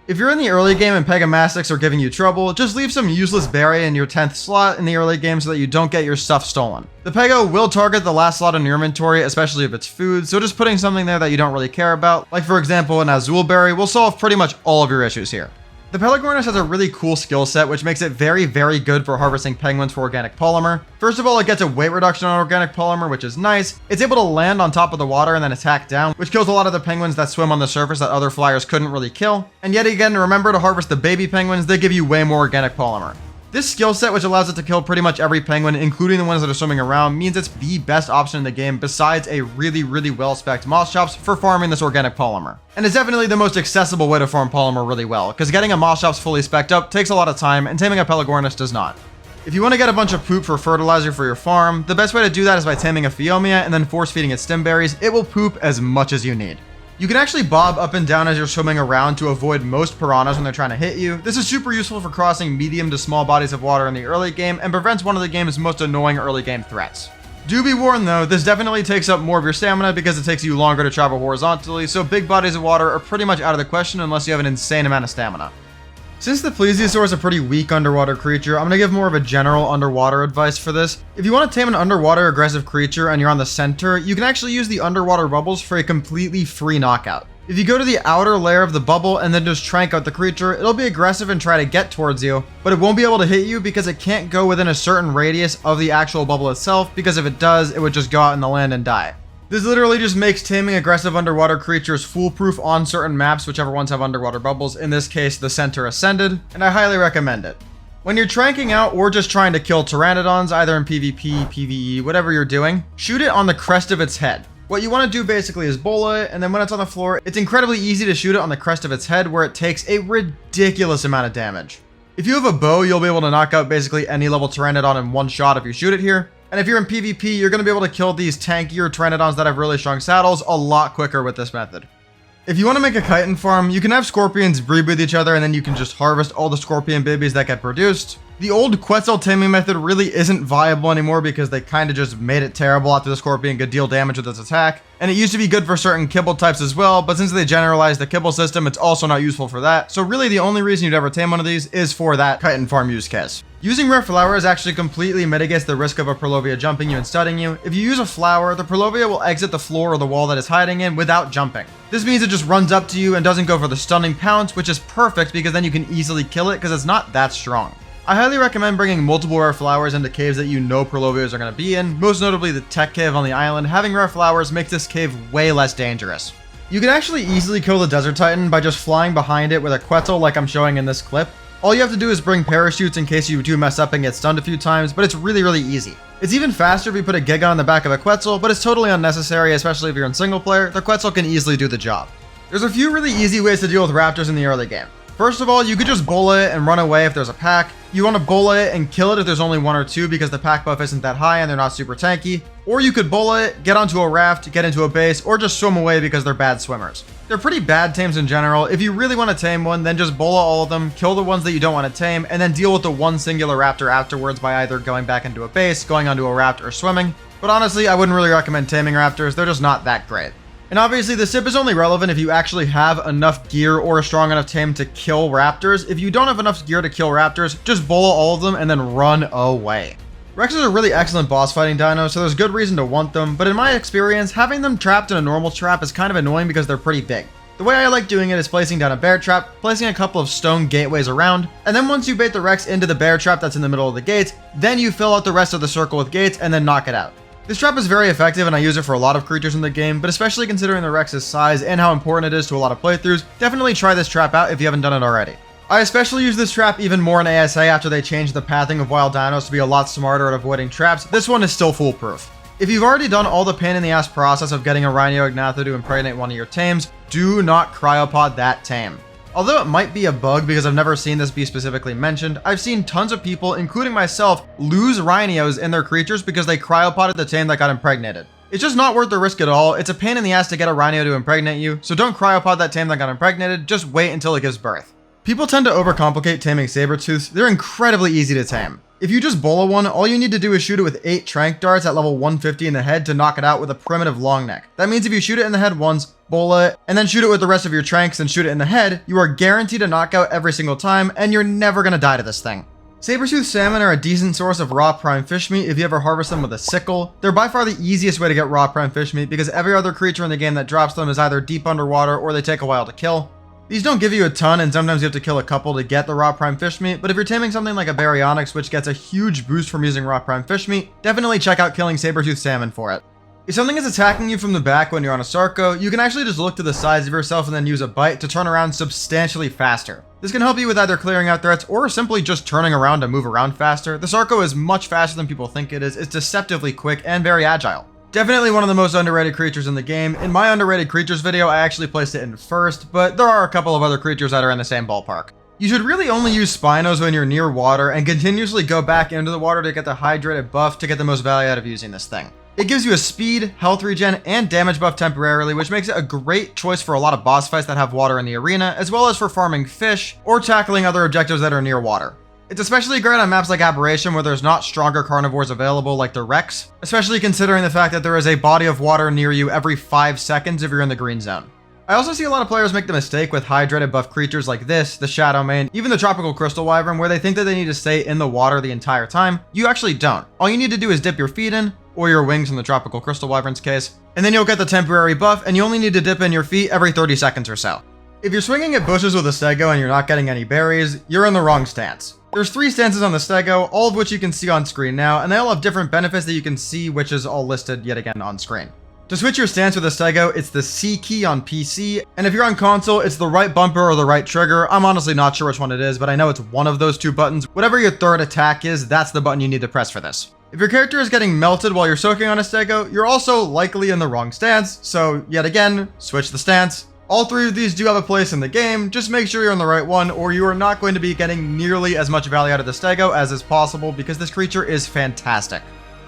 If you're in the early game and Pegamastics are giving you trouble, just leave some useless berry in your 10th slot in the early game so that you don't get your stuff stolen. The Pego will target the last slot in your inventory, especially if it's food, so just putting something there that you don't really care about, like for example an Azul berry, will solve pretty much all of your issues here. The Pelagornis has a really cool skill set which makes it very good for harvesting penguins for organic polymer. First of all, it gets a weight reduction on organic polymer, which is nice. It's able to land on top of the water and then attack down, which kills a lot of the penguins that swim on the surface that other flyers couldn't really kill. And yet again, remember to harvest the baby penguins, they give you way more organic polymer. This skill set, which allows it to kill pretty much every penguin, including the ones that are swimming around, means it's the best option in the game besides a really well-spec'd moss shops for farming this organic polymer. And it's definitely the most accessible way to farm polymer really well, because getting a moss shops fully spec'd up takes a lot of time, and taming a Pelagornis does not. If you want to get a bunch of poop for fertilizer for your farm, the best way to do that is by taming a Phiomia and then force feeding it stem berries. It will poop as much as you need. You can actually bob up and down as you're swimming around to avoid most piranhas when they're trying to hit you. This is super useful for crossing medium to small bodies of water in the early game and prevents one of the game's most annoying early game threats. Do be warned though, this definitely takes up more of your stamina because it takes you longer to travel horizontally, so big bodies of water are pretty much out of the question unless you have an insane amount of stamina. Since the Plesiosaur is a pretty weak underwater creature, I'm going to give more of a general underwater advice for this. If you want to tame an underwater aggressive creature and you're on the center, you can actually use the underwater bubbles for a completely free knockout. If you go to the outer layer of the bubble and then just trank out the creature, it'll be aggressive and try to get towards you, but it won't be able to hit you because it can't go within a certain radius of the actual bubble itself, because if it does, it would just go out in the land and die. This literally just makes taming aggressive underwater creatures foolproof on certain maps, whichever ones have underwater bubbles, in this case the Center Ascended, and I highly recommend it. When you're tranking out or just trying to kill pteranodons, either in PvP, PvE, whatever you're doing, shoot it on the crest of its head. What you want to do basically is bola it, and then when it's on the floor, it's incredibly easy to shoot it on the crest of its head where it takes a ridiculous amount of damage. If you have a bow, you'll be able to knock out basically any level pteranodon in one shot if you shoot it here. And if you're in PvP, you're going to be able to kill these tankier pteranodons that have really strong saddles a lot quicker with this method. If you want to make a chitin farm, you can have scorpions breed with each other and then you can just harvest all the scorpion babies that get produced. The old Quetzal taming method really isn't viable anymore because they kind of just made it terrible after the Scorpion could deal damage with its attack. And it used to be good for certain kibble types as well, but since they generalized the kibble system, it's also not useful for that. So really the only reason you'd ever tame one of these is for that chitin farm use case. Using rare flowers actually completely mitigates the risk of a Purlovia jumping you and studding you. If you use a flower, the Purlovia will exit the floor or the wall that it's hiding in without jumping. This means it just runs up to you and doesn't go for the stunning pounce, which is perfect because then you can easily kill it because it's not that strong. I highly recommend bringing multiple rare flowers into caves that you know Purlovias are going to be in, most notably the tech cave on the island. Having rare flowers makes this cave way less dangerous. You can actually easily kill the desert titan by just flying behind it with a Quetzal like I'm showing in this clip. All you have to do is bring parachutes in case you do mess up and get stunned a few times, but it's really easy. It's even faster if you put a Giga on the back of a Quetzal, but it's totally unnecessary, especially if you're in single player. The Quetzal can easily do the job. There's a few really easy ways to deal with raptors in the early game. First of all, you could just bola it and run away if there's a pack. You want to bola it and kill it if there's only one or two because the pack buff isn't that high and they're not super tanky. Or you could bola it, get onto a raft, get into a base, or just swim away because they're bad swimmers. They're pretty bad tames in general. If you really want to tame one, then just bola all of them, kill the ones that you don't want to tame, and then deal with the one singular raptor afterwards by either going back into a base, going onto a raft, or swimming. But honestly, I wouldn't really recommend taming raptors. They're just not that great. And obviously the sip is only relevant if you actually have enough gear or a strong enough tame to kill raptors. If you don't have enough gear to kill raptors, just bola all of them and then run away. Rexes are really excellent boss fighting dinos, so there's good reason to want them, but in my experience, having them trapped in a normal trap is kind of annoying because they're pretty big. The way I like doing it is placing down a bear trap, placing a couple of stone gateways around, and then once you bait the Rex into the bear trap that's in the middle of the gates, then you fill out the rest of the circle with gates and then knock it out. This trap is very effective and I use it for a lot of creatures in the game, but especially considering the Rex's size and how important it is to a lot of playthroughs, definitely try this trap out if you haven't done it already. I especially use this trap even more in ASA after they changed the pathing of wild dinos to be a lot smarter at avoiding traps. This one is still foolproof. If you've already done all the pain in the ass process of getting a Rhino Ignatho to impregnate one of your tames, do not cryopod that tame. Although it might be a bug because I've never seen this be specifically mentioned, I've seen tons of people, including myself, lose rhinos in their creatures because they cryopoded the tame that got impregnated. It's just not worth the risk at all. It's a pain in the ass to get a rhino to impregnate you, so don't cryopod that tame that got impregnated, just wait until it gives birth. People tend to overcomplicate taming saber-tooths. They're incredibly easy to tame. If you just bola one, all you need to do is shoot it with 8 trank darts at level 150 in the head to knock it out with a primitive long neck. That means if you shoot it in the head once, bola it, and then shoot it with the rest of your tranks and shoot it in the head, you are guaranteed a knockout every single time, and you're never gonna die to this thing. Saber-tooth salmon are a decent source of raw prime fish meat if you ever harvest them with a sickle. They're by far the easiest way to get raw prime fish meat because every other creature in the game that drops them is either deep underwater or they take a while to kill. These don't give you a ton, and sometimes you have to kill a couple to get the raw prime fish meat, but if you're taming something like a Baryonyx, which gets a huge boost from using raw prime fish meat, definitely check out killing saber-tooth salmon for it. If something is attacking you from the back when you're on a Sarco, you can actually just look to the sides of yourself and then use a bite to turn around substantially faster. This can help you with either clearing out threats or simply just turning around to move around faster. The Sarco is much faster than people think it is. It's deceptively quick and very agile. Definitely one of the most underrated creatures in the game. In my underrated creatures video, I actually placed it in first, but there are a couple of other creatures that are in the same ballpark. You should really only use Spinos when you're near water and continuously go back into the water to get the hydrated buff to get the most value out of using this thing. It gives you a speed, health regen, and damage buff temporarily, which makes it a great choice for a lot of boss fights that have water in the arena, as well as for farming fish or tackling other objectives that are near water. It's especially great on maps like Aberration where there's not stronger carnivores available like the Rex, especially considering the fact that there is a body of water near you every 5 seconds if you're in the green zone. I also see a lot of players make the mistake with hydrated buff creatures like this, the Shadow Mane, even the Tropical Crystal Wyvern, where they think that they need to stay in the water the entire time. You actually don't. All you need to do is dip your feet in, or your wings in the Tropical Crystal Wyvern's case, and then you'll get the temporary buff, and you only need to dip in your feet every 30 seconds or so. If you're swinging at bushes with a Stego and you're not getting any berries, you're in the wrong stance. There's 3 stances on the Stego, all of which you can see on screen now, and they all have different benefits that you can see, which is all listed yet again on screen. To switch your stance with a Stego, it's the C key on PC, and if you're on console, it's the right bumper or the right trigger. I'm honestly not sure which one it is, but I know it's one of those 2 buttons. Whatever your third attack is, that's the button you need to press for this. If your character is getting melted while you're soaking on a Stego, you're also likely in the wrong stance, so yet again, switch the stance. All 3 of these do have a place in the game, just make sure you're in the right one or you are not going to be getting nearly as much value out of the Stego as is possible because this creature is fantastic.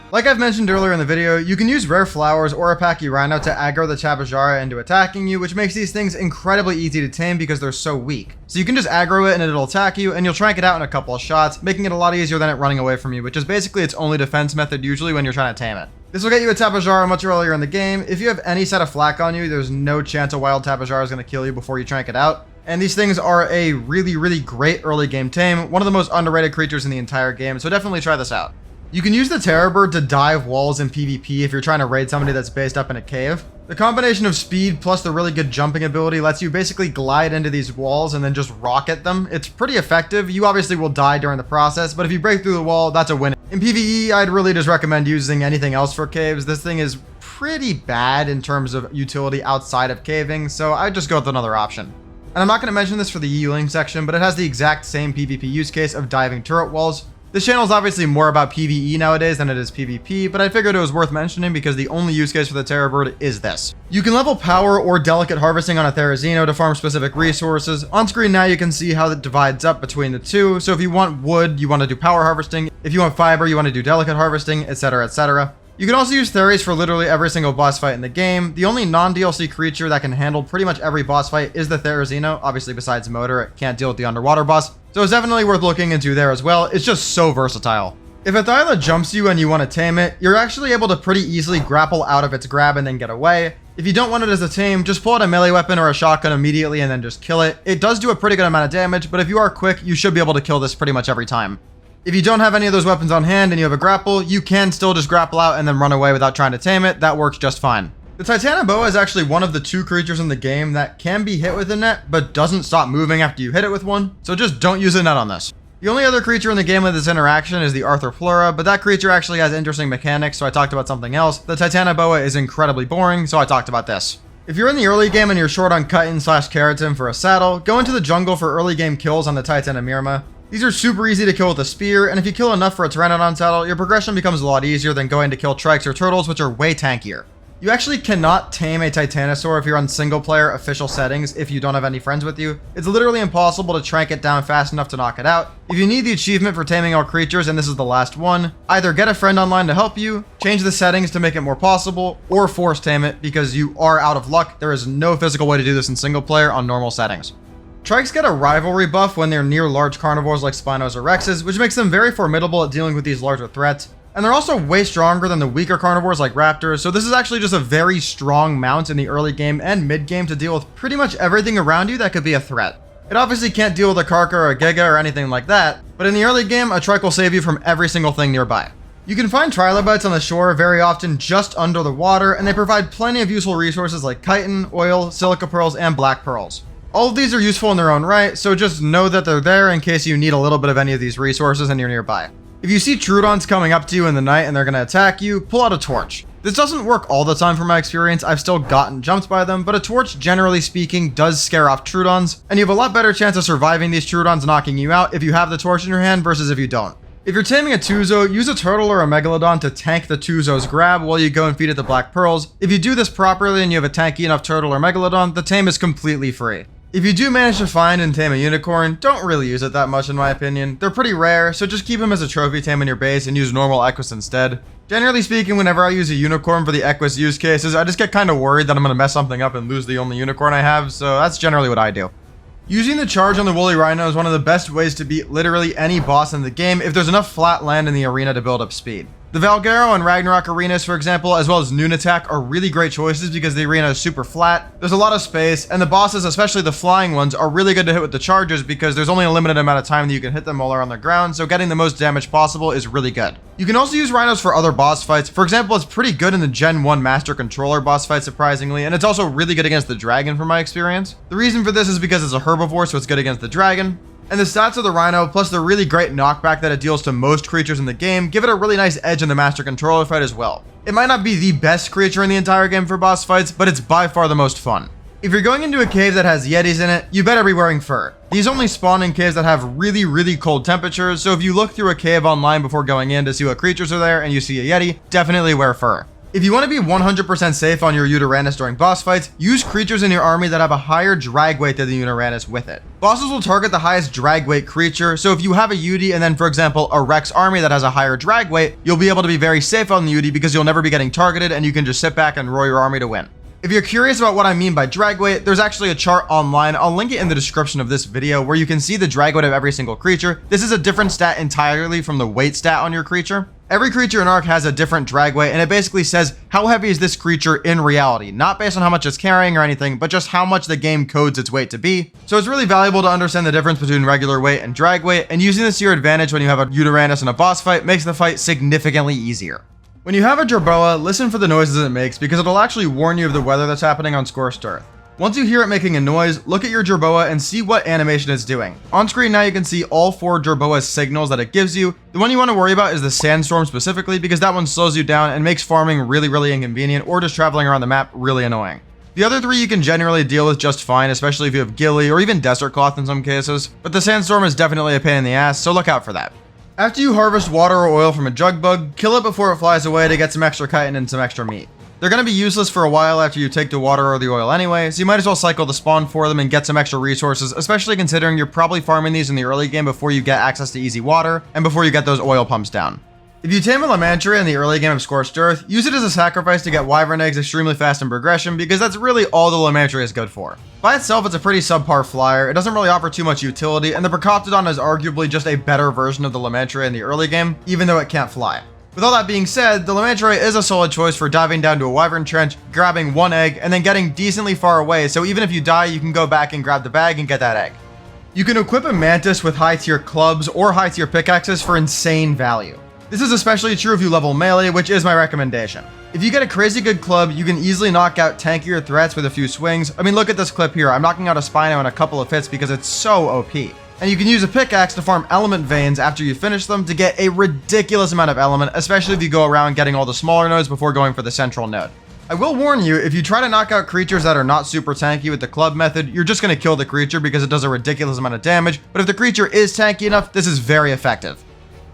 Like I've mentioned earlier in the video, you can use rare flowers or a Pachyrhino to aggro the Chapajara into attacking you, which makes these things incredibly easy to tame because they're so weak. So you can just aggro it and it'll attack you, and you'll trank it out in a couple of shots, making it a lot easier than it running away from you, which is basically its only defense method usually when you're trying to tame it. This will get you a Tapajara much earlier in the game. If you have any set of flak on you, there's no chance a wild Tapajara is going to kill you before you trank it out. And these things are a really great early game tame, one of the most underrated creatures in the entire game, so definitely try this out. You can use the Terror Bird to dive walls in PvP if you're trying to raid somebody that's based up in a cave. The combination of speed plus the really good jumping ability lets you basically glide into these walls and then just rocket them. It's pretty effective. You obviously will die during the process, but if you break through the wall, that's a win. In PvE, I'd really just recommend using anything else for caves. This thing is pretty bad in terms of utility outside of caving, so I'd just go with another option. And I'm not going to mention this for the Yeeling section, but it has the exact same PvP use case of diving turret walls. This channel is obviously more about PvE nowadays than it is PvP, but I figured it was worth mentioning because the only use case for the Terror Bird is this. You can level power or delicate harvesting on a Therizino to farm specific resources. On screen now you can see how it divides up between the two, so if you want wood, you want to do power harvesting. If you want fiber, you want to do delicate harvesting, etc, etc. You can also use Theris for literally every single boss fight in the game. The only non-DLC creature that can handle pretty much every boss fight is the Therizino. Obviously, besides Motor, it can't deal with the underwater boss. So it's definitely worth looking into there as well. It's just so versatile. If a Thyla jumps you and you want to tame it, you're actually able to pretty easily grapple out of its grab and then get away. If you don't want it as a tame, just pull out a melee weapon or a shotgun immediately and then just kill it. It does do a pretty good amount of damage, but if you are quick, you should be able to kill this pretty much every time. If you don't have any of those weapons on hand and you have a grapple, you can still just grapple out and then run away without trying to tame it. That works just fine. The Titanoboa is actually one of the two creatures in the game that can be hit with a net, but doesn't stop moving after you hit it with one, so just don't use a net on this. The only other creature in the game with this interaction is the Arthropleura, but that creature actually has interesting mechanics, so I talked about something else. The Titanoboa is incredibly boring, so I talked about this. If you're in the early game and you're short on chitin/keratin for a saddle, go into the jungle for early game kills on the Titanomirma. These are super easy to kill with a spear, and if you kill enough for a Pteranodon saddle, your progression becomes a lot easier than going to kill trikes or turtles, which are way tankier. You actually cannot tame a Titanosaur if you're on single player official settings if you don't have any friends with you. It's literally impossible to trank it down fast enough to knock it out. If you need the achievement for taming all creatures, and this is the last one, either get a friend online to help you, change the settings to make it more possible, or force tame it because you are out of luck. There is no physical way to do this in single player on normal settings. Trikes get a rivalry buff when they're near large carnivores like Spinos or Rexes, which makes them very formidable at dealing with these larger threats. And they're also way stronger than the weaker carnivores like raptors, so this is actually just a very strong mount in the early game and mid game to deal with pretty much everything around you that could be a threat. It obviously can't deal with a Karka or a Giga or anything like that, but in the early game, a Trike will save you from every single thing nearby. You can find trilobites on the shore very often just under the water, and they provide plenty of useful resources like chitin, oil, silica pearls, and black pearls. All of these are useful in their own right, so just know that they're there in case you need a little bit of any of these resources and you're nearby. If you see Troodons coming up to you in the night and they're going to attack you, pull out a torch. This doesn't work all the time from my experience, I've still gotten jumped by them, but a torch, generally speaking, does scare off Troodons, and you have a lot better chance of surviving these Troodons knocking you out if you have the torch in your hand versus if you don't. If you're taming a Tuzo, use a turtle or a megalodon to tank the Tuzo's grab while you go and feed it the black pearls. If you do this properly and you have a tanky enough turtle or megalodon, the tame is completely free. If you do manage to find and tame a unicorn, don't really use it that much in my opinion. They're pretty rare, so just keep them as a trophy tame in your base and use normal Equus instead. Generally speaking, whenever I use a unicorn for the Equus use cases, I just get kind of worried that I'm going to mess something up and lose the only unicorn I have, so that's generally what I do. Using the charge on the woolly rhino is one of the best ways to beat literally any boss in the game if there's enough flat land in the arena to build up speed. The Valgero and Ragnarok arenas, for example, as well as Noon Attack, are really great choices because the arena is super flat, there's a lot of space, and the bosses, especially the flying ones, are really good to hit with the charges because there's only a limited amount of time that you can hit them while they're on the ground, so getting the most damage possible is really good. You can also use rhinos for other boss fights. For example, it's pretty good in the Gen 1 Master Controller boss fight, surprisingly, and it's also really good against the dragon from my experience. The reason for this is because it's a herbivore, so it's good against the dragon. And the stats of the rhino, plus the really great knockback that it deals to most creatures in the game, give it a really nice edge in the Master Controller fight as well. It might not be the best creature in the entire game for boss fights, but it's by far the most fun. If you're going into a cave that has yetis in it, you better be wearing fur. These only spawn in caves that have really cold temperatures, so if you look through a cave online before going in to see what creatures are there and you see a yeti, definitely wear fur. If you want to be 100% safe on your Yutyrannus during boss fights, use creatures in your army that have a higher drag weight than the Yutyrannus with it. Bosses will target the highest drag weight creature, so if you have a Yuty and then, for example, a Rex army that has a higher drag weight, you'll be able to be very safe on the Yuty because you'll never be getting targeted and you can just sit back and roll your army to win. If you're curious about what I mean by drag weight, there's actually a chart online. I'll link it in the description of this video where you can see the drag weight of every single creature. This is a different stat entirely from the weight stat on your creature. Every creature in Ark has a different drag weight, and it basically says how heavy is this creature in reality, not based on how much it's carrying or anything, but just how much the game codes its weight to be. So it's really valuable to understand the difference between regular weight and drag weight, and using this to your advantage when you have a Yutyrannus in a boss fight makes the fight significantly easier. When you have a Jerboa, listen for the noises it makes because it'll actually warn you of the weather that's happening on scorched earth. Once you hear it making a noise, look at your Jerboa and see what animation it's doing. On screen now you can see all 4 Jerboa's signals that it gives you. The one you want to worry about is the sandstorm specifically because that one slows you down and makes farming really inconvenient or just traveling around the map really annoying. The other 3 you can generally deal with just fine, especially if you have ghillie or even desert cloth in some cases, but the sandstorm is definitely a pain in the ass, so look out for that. After you harvest water or oil from a jug bug, kill it before it flies away to get some extra chitin and some extra meat. They're going to be useless for a while after you take the water or the oil anyway, so you might as well cycle the spawn for them and get some extra resources, especially considering you're probably farming these in the early game before you get access to easy water and before you get those oil pumps down. If you tame a Lamantria in the early game of Scorched Earth, use it as a sacrifice to get wyvern eggs extremely fast in progression because that's really all the Lamantria is good for. By itself, it's a pretty subpar flyer, it doesn't really offer too much utility, and the Procoptodon is arguably just a better version of the Lamantria in the early game, even though it can't fly. With all that being said, the Lamantria is a solid choice for diving down to a wyvern trench, grabbing one egg, and then getting decently far away, so even if you die, you can go back and grab the bag and get that egg. You can equip a Mantis with high tier clubs or high tier pickaxes for insane value. This is especially true if you level melee, which is my recommendation. If you get a crazy good club, you can easily knock out tankier threats with a few swings. I mean, look at this clip here. I'm knocking out a Spino in a couple of hits because it's so OP. And you can use a pickaxe to farm element veins after you finish them to get a ridiculous amount of element, especially if you go around getting all the smaller nodes before going for the central node. I will warn you, if you try to knock out creatures that are not super tanky with the club method, you're just going to kill the creature because it does a ridiculous amount of damage, but if the creature is tanky enough, this is very effective.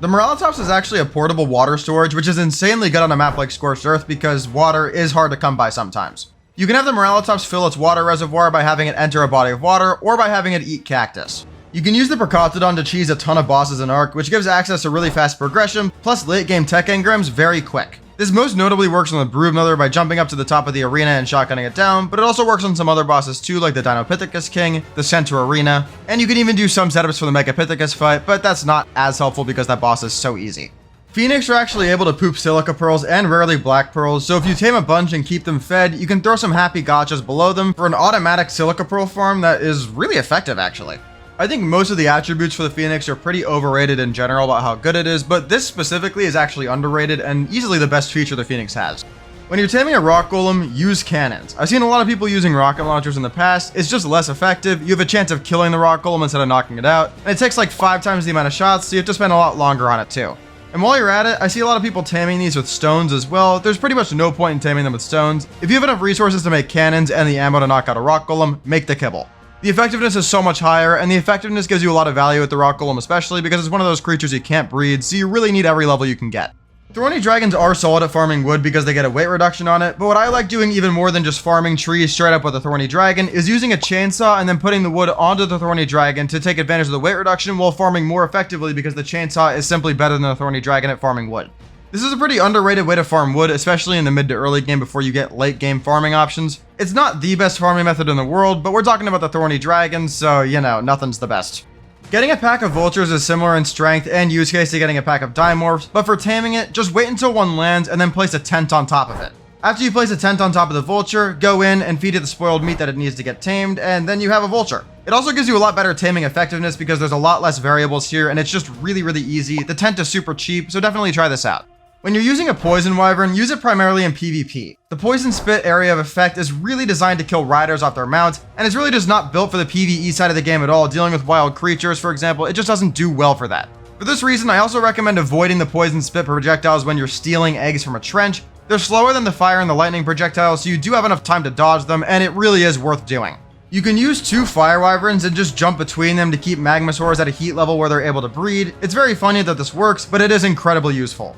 The Morellatops is actually a portable water storage, which is insanely good on a map like Scorched Earth because water is hard to come by sometimes. You can have the Morellatops fill its water reservoir by having it enter a body of water or by having it eat cactus. You can use the Procoptodon to cheese a ton of bosses in Ark, which gives access to really fast progression, plus late game tech engrams very quick. This most notably works on the Broodmother by jumping up to the top of the arena and shotgunning it down, but it also works on some other bosses too, like the Dinopithecus King, the Centaur Arena, and you can even do some setups for the Megapithecus fight, but that's not as helpful because that boss is so easy. Phoenix are actually able to poop silica pearls and rarely black pearls, so if you tame a bunch and keep them fed, you can throw some happy gotchas below them for an automatic silica pearl farm that is really effective actually. I think most of the attributes for the Phoenix are pretty overrated in general about how good it is, but this specifically is actually underrated and easily the best feature the Phoenix has. When you're taming a rock golem, use cannons. I've seen a lot of people using rocket launchers in the past. It's just less effective. You have a chance of killing the rock golem instead of knocking it out, and it takes like 5 times the amount of shots, so you have to spend a lot longer on it too. And while you're at it, I see a lot of people taming these with stones as well. There's pretty much no point in taming them with stones. If you have enough resources to make cannons and the ammo to knock out a rock golem, make the kibble. The effectiveness is so much higher, and the effectiveness gives you a lot of value with the rock golem especially because it's one of those creatures you can't breed, so you really need every level you can get. Thorny dragons are solid at farming wood because they get a weight reduction on it, but what I like doing even more than just farming trees straight up with a thorny dragon is using a chainsaw and then putting the wood onto the thorny dragon to take advantage of the weight reduction while farming more effectively because the chainsaw is simply better than the thorny dragon at farming wood. This is a pretty underrated way to farm wood, especially in the mid to early game before you get late game farming options. It's not the best farming method in the world, but we're talking about the thorny dragon, so you know, nothing's the best. Getting a pack of vultures is similar in strength and use case to getting a pack of dimorphs, but for taming it, just wait until one lands and then place a tent on top of it. After you place a tent on top of the vulture, go in and feed it the spoiled meat that it needs to get tamed, and then you have a vulture. It also gives you a lot better taming effectiveness because there's a lot less variables here and it's just really easy. The tent is super cheap, so definitely try this out. When you're using a poison wyvern, use it primarily in PvP. The poison spit area of effect is really designed to kill riders off their mounts, and it's really just not built for the PvE side of the game at all. Dealing with wild creatures, for example, it just doesn't do well for that. For this reason, I also recommend avoiding the poison spit projectiles when you're stealing eggs from a trench. They're slower than the fire and the lightning projectiles, so you do have enough time to dodge them, and it really is worth doing. You can use 2 fire wyverns and just jump between them to keep magmasaurs at a heat level where they're able to breed. It's very funny that this works, but it is incredibly useful.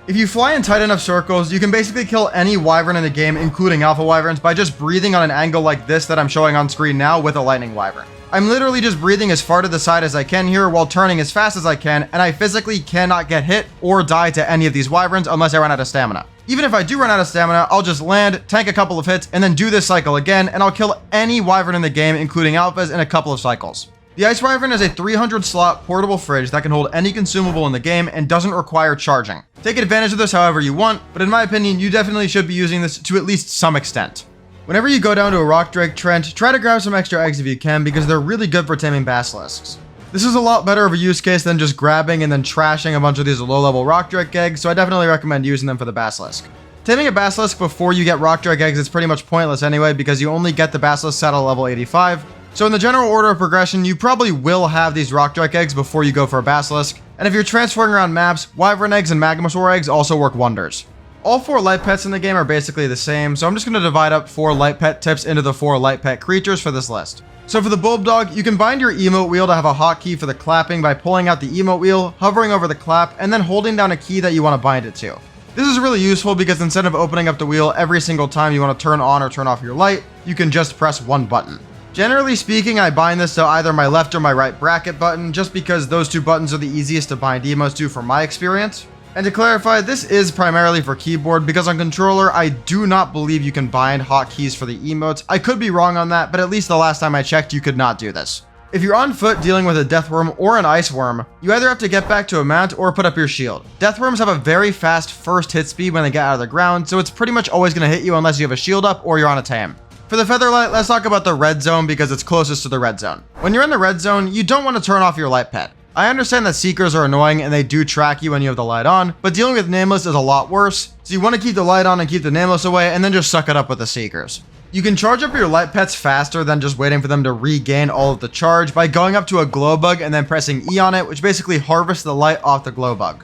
If you fly in tight enough circles, you can basically kill any wyvern in the game, including alpha wyverns, by just breathing on an angle like this that I'm showing on screen now with a lightning wyvern. I'm literally just breathing as far to the side as I can here while turning as fast as I can, and I physically cannot get hit or die to any of these wyverns unless I run out of stamina. Even if I do run out of stamina, I'll just land, tank a couple of hits, and then do this cycle again, and I'll kill any wyvern in the game, including alphas, in a couple of cycles. The Ice Wyvern is a 300 slot portable fridge that can hold any consumable in the game and doesn't require charging. Take advantage of this however you want, but in my opinion, you definitely should be using this to at least some extent. Whenever you go down to a rock drake trench, try to grab some extra eggs if you can because they're really good for taming basilisks. This is a lot better of a use case than just grabbing and then trashing a bunch of these low-level rock drake eggs, so I definitely recommend using them for the basilisk. Taming a basilisk before you get rock drake eggs is pretty much pointless anyway because you only get the basilisk set at level 85. So in the general order of progression, you probably will have these rock drake eggs before you go for a basilisk. And if you're transferring around maps, wyvern eggs and magmasaur eggs also work wonders. All 4 light pets in the game are basically the same, so I'm just going to divide up 4 light pet tips into the 4 light pet creatures for this list. So for the bulldog, you can bind your emote wheel to have a hotkey for the clapping by pulling out the emote wheel, hovering over the clap, and then holding down a key that you want to bind it to. This is really useful because instead of opening up the wheel every single time you want to turn on or turn off your light, you can just press one button. Generally speaking, I bind this to either my left or my right bracket button just because those 2 buttons are the easiest to bind emotes to from my experience. And to clarify, this is primarily for keyboard because on controller, I do not believe you can bind hotkeys for the emotes. I could be wrong on that, but at least the last time I checked, you could not do this. If you're on foot dealing with a death worm or an ice worm, you either have to get back to a mount or put up your shield. Death worms have a very fast first hit speed when they get out of the ground, so it's pretty much always going to hit you unless you have a shield up or you're on a tame. For the Featherlight, let's talk about the red zone because it's closest to the red zone. When you're in the red zone, you don't want to turn off your light pet. I understand that seekers are annoying and they do track you when you have the light on, but dealing with nameless is a lot worse, so you want to keep the light on and keep the nameless away and then just suck it up with the seekers. You can charge up your light pets faster than just waiting for them to regain all of the charge by going up to a glow bug and then pressing E on it, which basically harvests the light off the glow bug.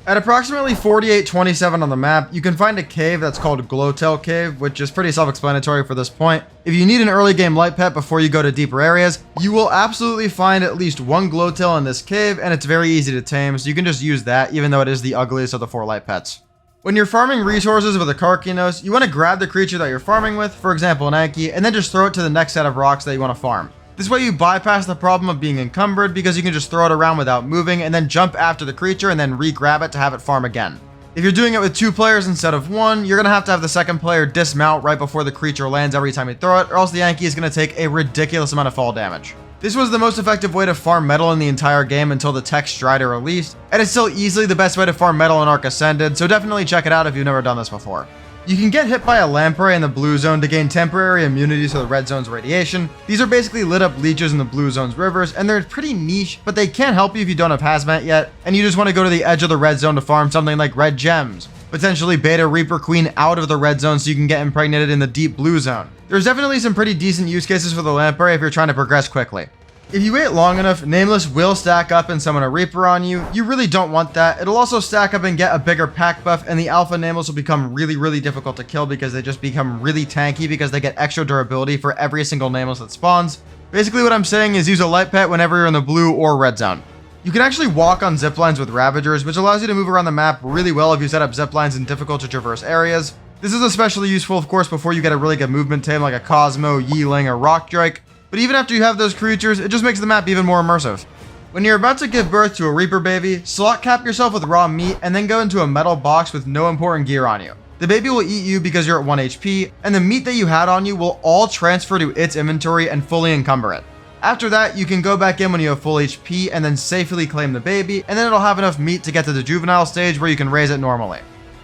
At approximately 4827 on the map, you can find a cave that's called Glowtail Cave, which is pretty self-explanatory for this point. If you need an early game light pet before you go to deeper areas, you will absolutely find at least 1 Glowtail in this cave, and it's very easy to tame, so you can just use that, even though it is the ugliest of the 4 light pets. When you're farming resources with a Karkinos, you want to grab the creature that you're farming with, for example an Anki, and then just throw it to the next set of rocks that you want to farm. This way you bypass the problem of being encumbered because you can just throw it around without moving and then jump after the creature and then re-grab it to have it farm again. If you're doing it with 2 players instead of 1, you're going to have the second player dismount right before the creature lands every time you throw it, or else the Anki is going to take a ridiculous amount of fall damage. This was the most effective way to farm metal in the entire game until the tech Strider released, and it's still easily the best way to farm metal in Ark Ascended, so definitely check it out if you've never done this before. You can get hit by a lamprey in the blue zone to gain temporary immunity to the red zone's radiation. These are basically lit up leeches in the blue zone's rivers, and they're pretty niche, but they can help you if you don't have hazmat yet, and you just want to go to the edge of the red zone to farm something like red gems. Potentially bait a Reaper Queen out of the red zone so you can get impregnated in the deep blue zone. There's definitely some pretty decent use cases for the lamprey if you're trying to progress quickly. If you wait long enough, Nameless will stack up and summon a Reaper on you. You really don't want that. It'll also stack up and get a bigger pack buff, and the Alpha Nameless will become really difficult to kill because they just become really tanky because they get extra durability for every single Nameless that spawns. Basically what I'm saying is use a light pet whenever you're in the blue or red zone. You can actually walk on ziplines with Ravagers, which allows you to move around the map really well if you set up ziplines in difficult to traverse areas. This is especially useful, of course, before you get a really good movement tame like a Cosmo, Yeeling, or Rock Drake. But even after you have those creatures, it just makes the map even more immersive. When you're about to give birth to a Reaper baby, slot cap yourself with raw meat and then go into a metal box with no important gear on you. The baby will eat you because you're at 1 HP, and the meat that you had on you will all transfer to its inventory and fully encumber it. After that, you can go back in when you have full HP and then safely claim the baby, and then it'll have enough meat to get to the juvenile stage where you can raise it normally.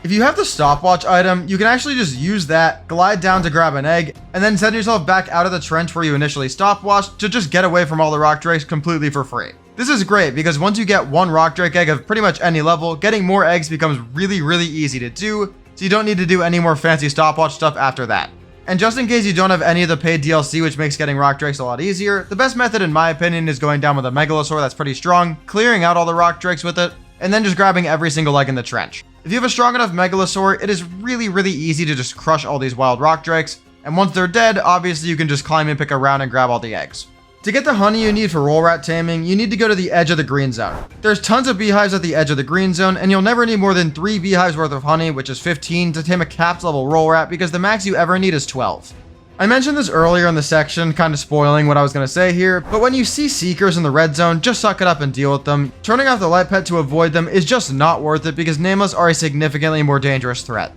If you have the stopwatch item, you can actually just use that, glide down to grab an egg, and then send yourself back out of the trench where you initially stopwatched to just get away from all the rock drakes completely for free. This is great because once you get 1 rock drake egg of pretty much any level, getting more eggs becomes really easy to do, so you don't need to do any more fancy stopwatch stuff after that. And just in case you don't have any of the paid DLC, which makes getting rock drakes a lot easier, the best method in my opinion is going down with a megalosaur that's pretty strong, clearing out all the rock drakes with it, and then just grabbing every single egg in the trench. If you have a strong enough megalosaur, it is really easy to just crush all these wild rock drakes, and once they're dead, obviously you can just climb and pick around and grab all the eggs. To get the honey you need for roll rat taming, you need to go to the edge of the green zone. There's tons of beehives at the edge of the green zone, and you'll never need more than 3 beehives worth of honey, which is 15, to tame a capped level roll rat because the max you ever need is 12. I mentioned this earlier in the section, kind of spoiling what I was going to say here, but when you see seekers in the red zone, just suck it up and deal with them. Turning off the light pet to avoid them is just not worth it because nameless are a significantly more dangerous threat.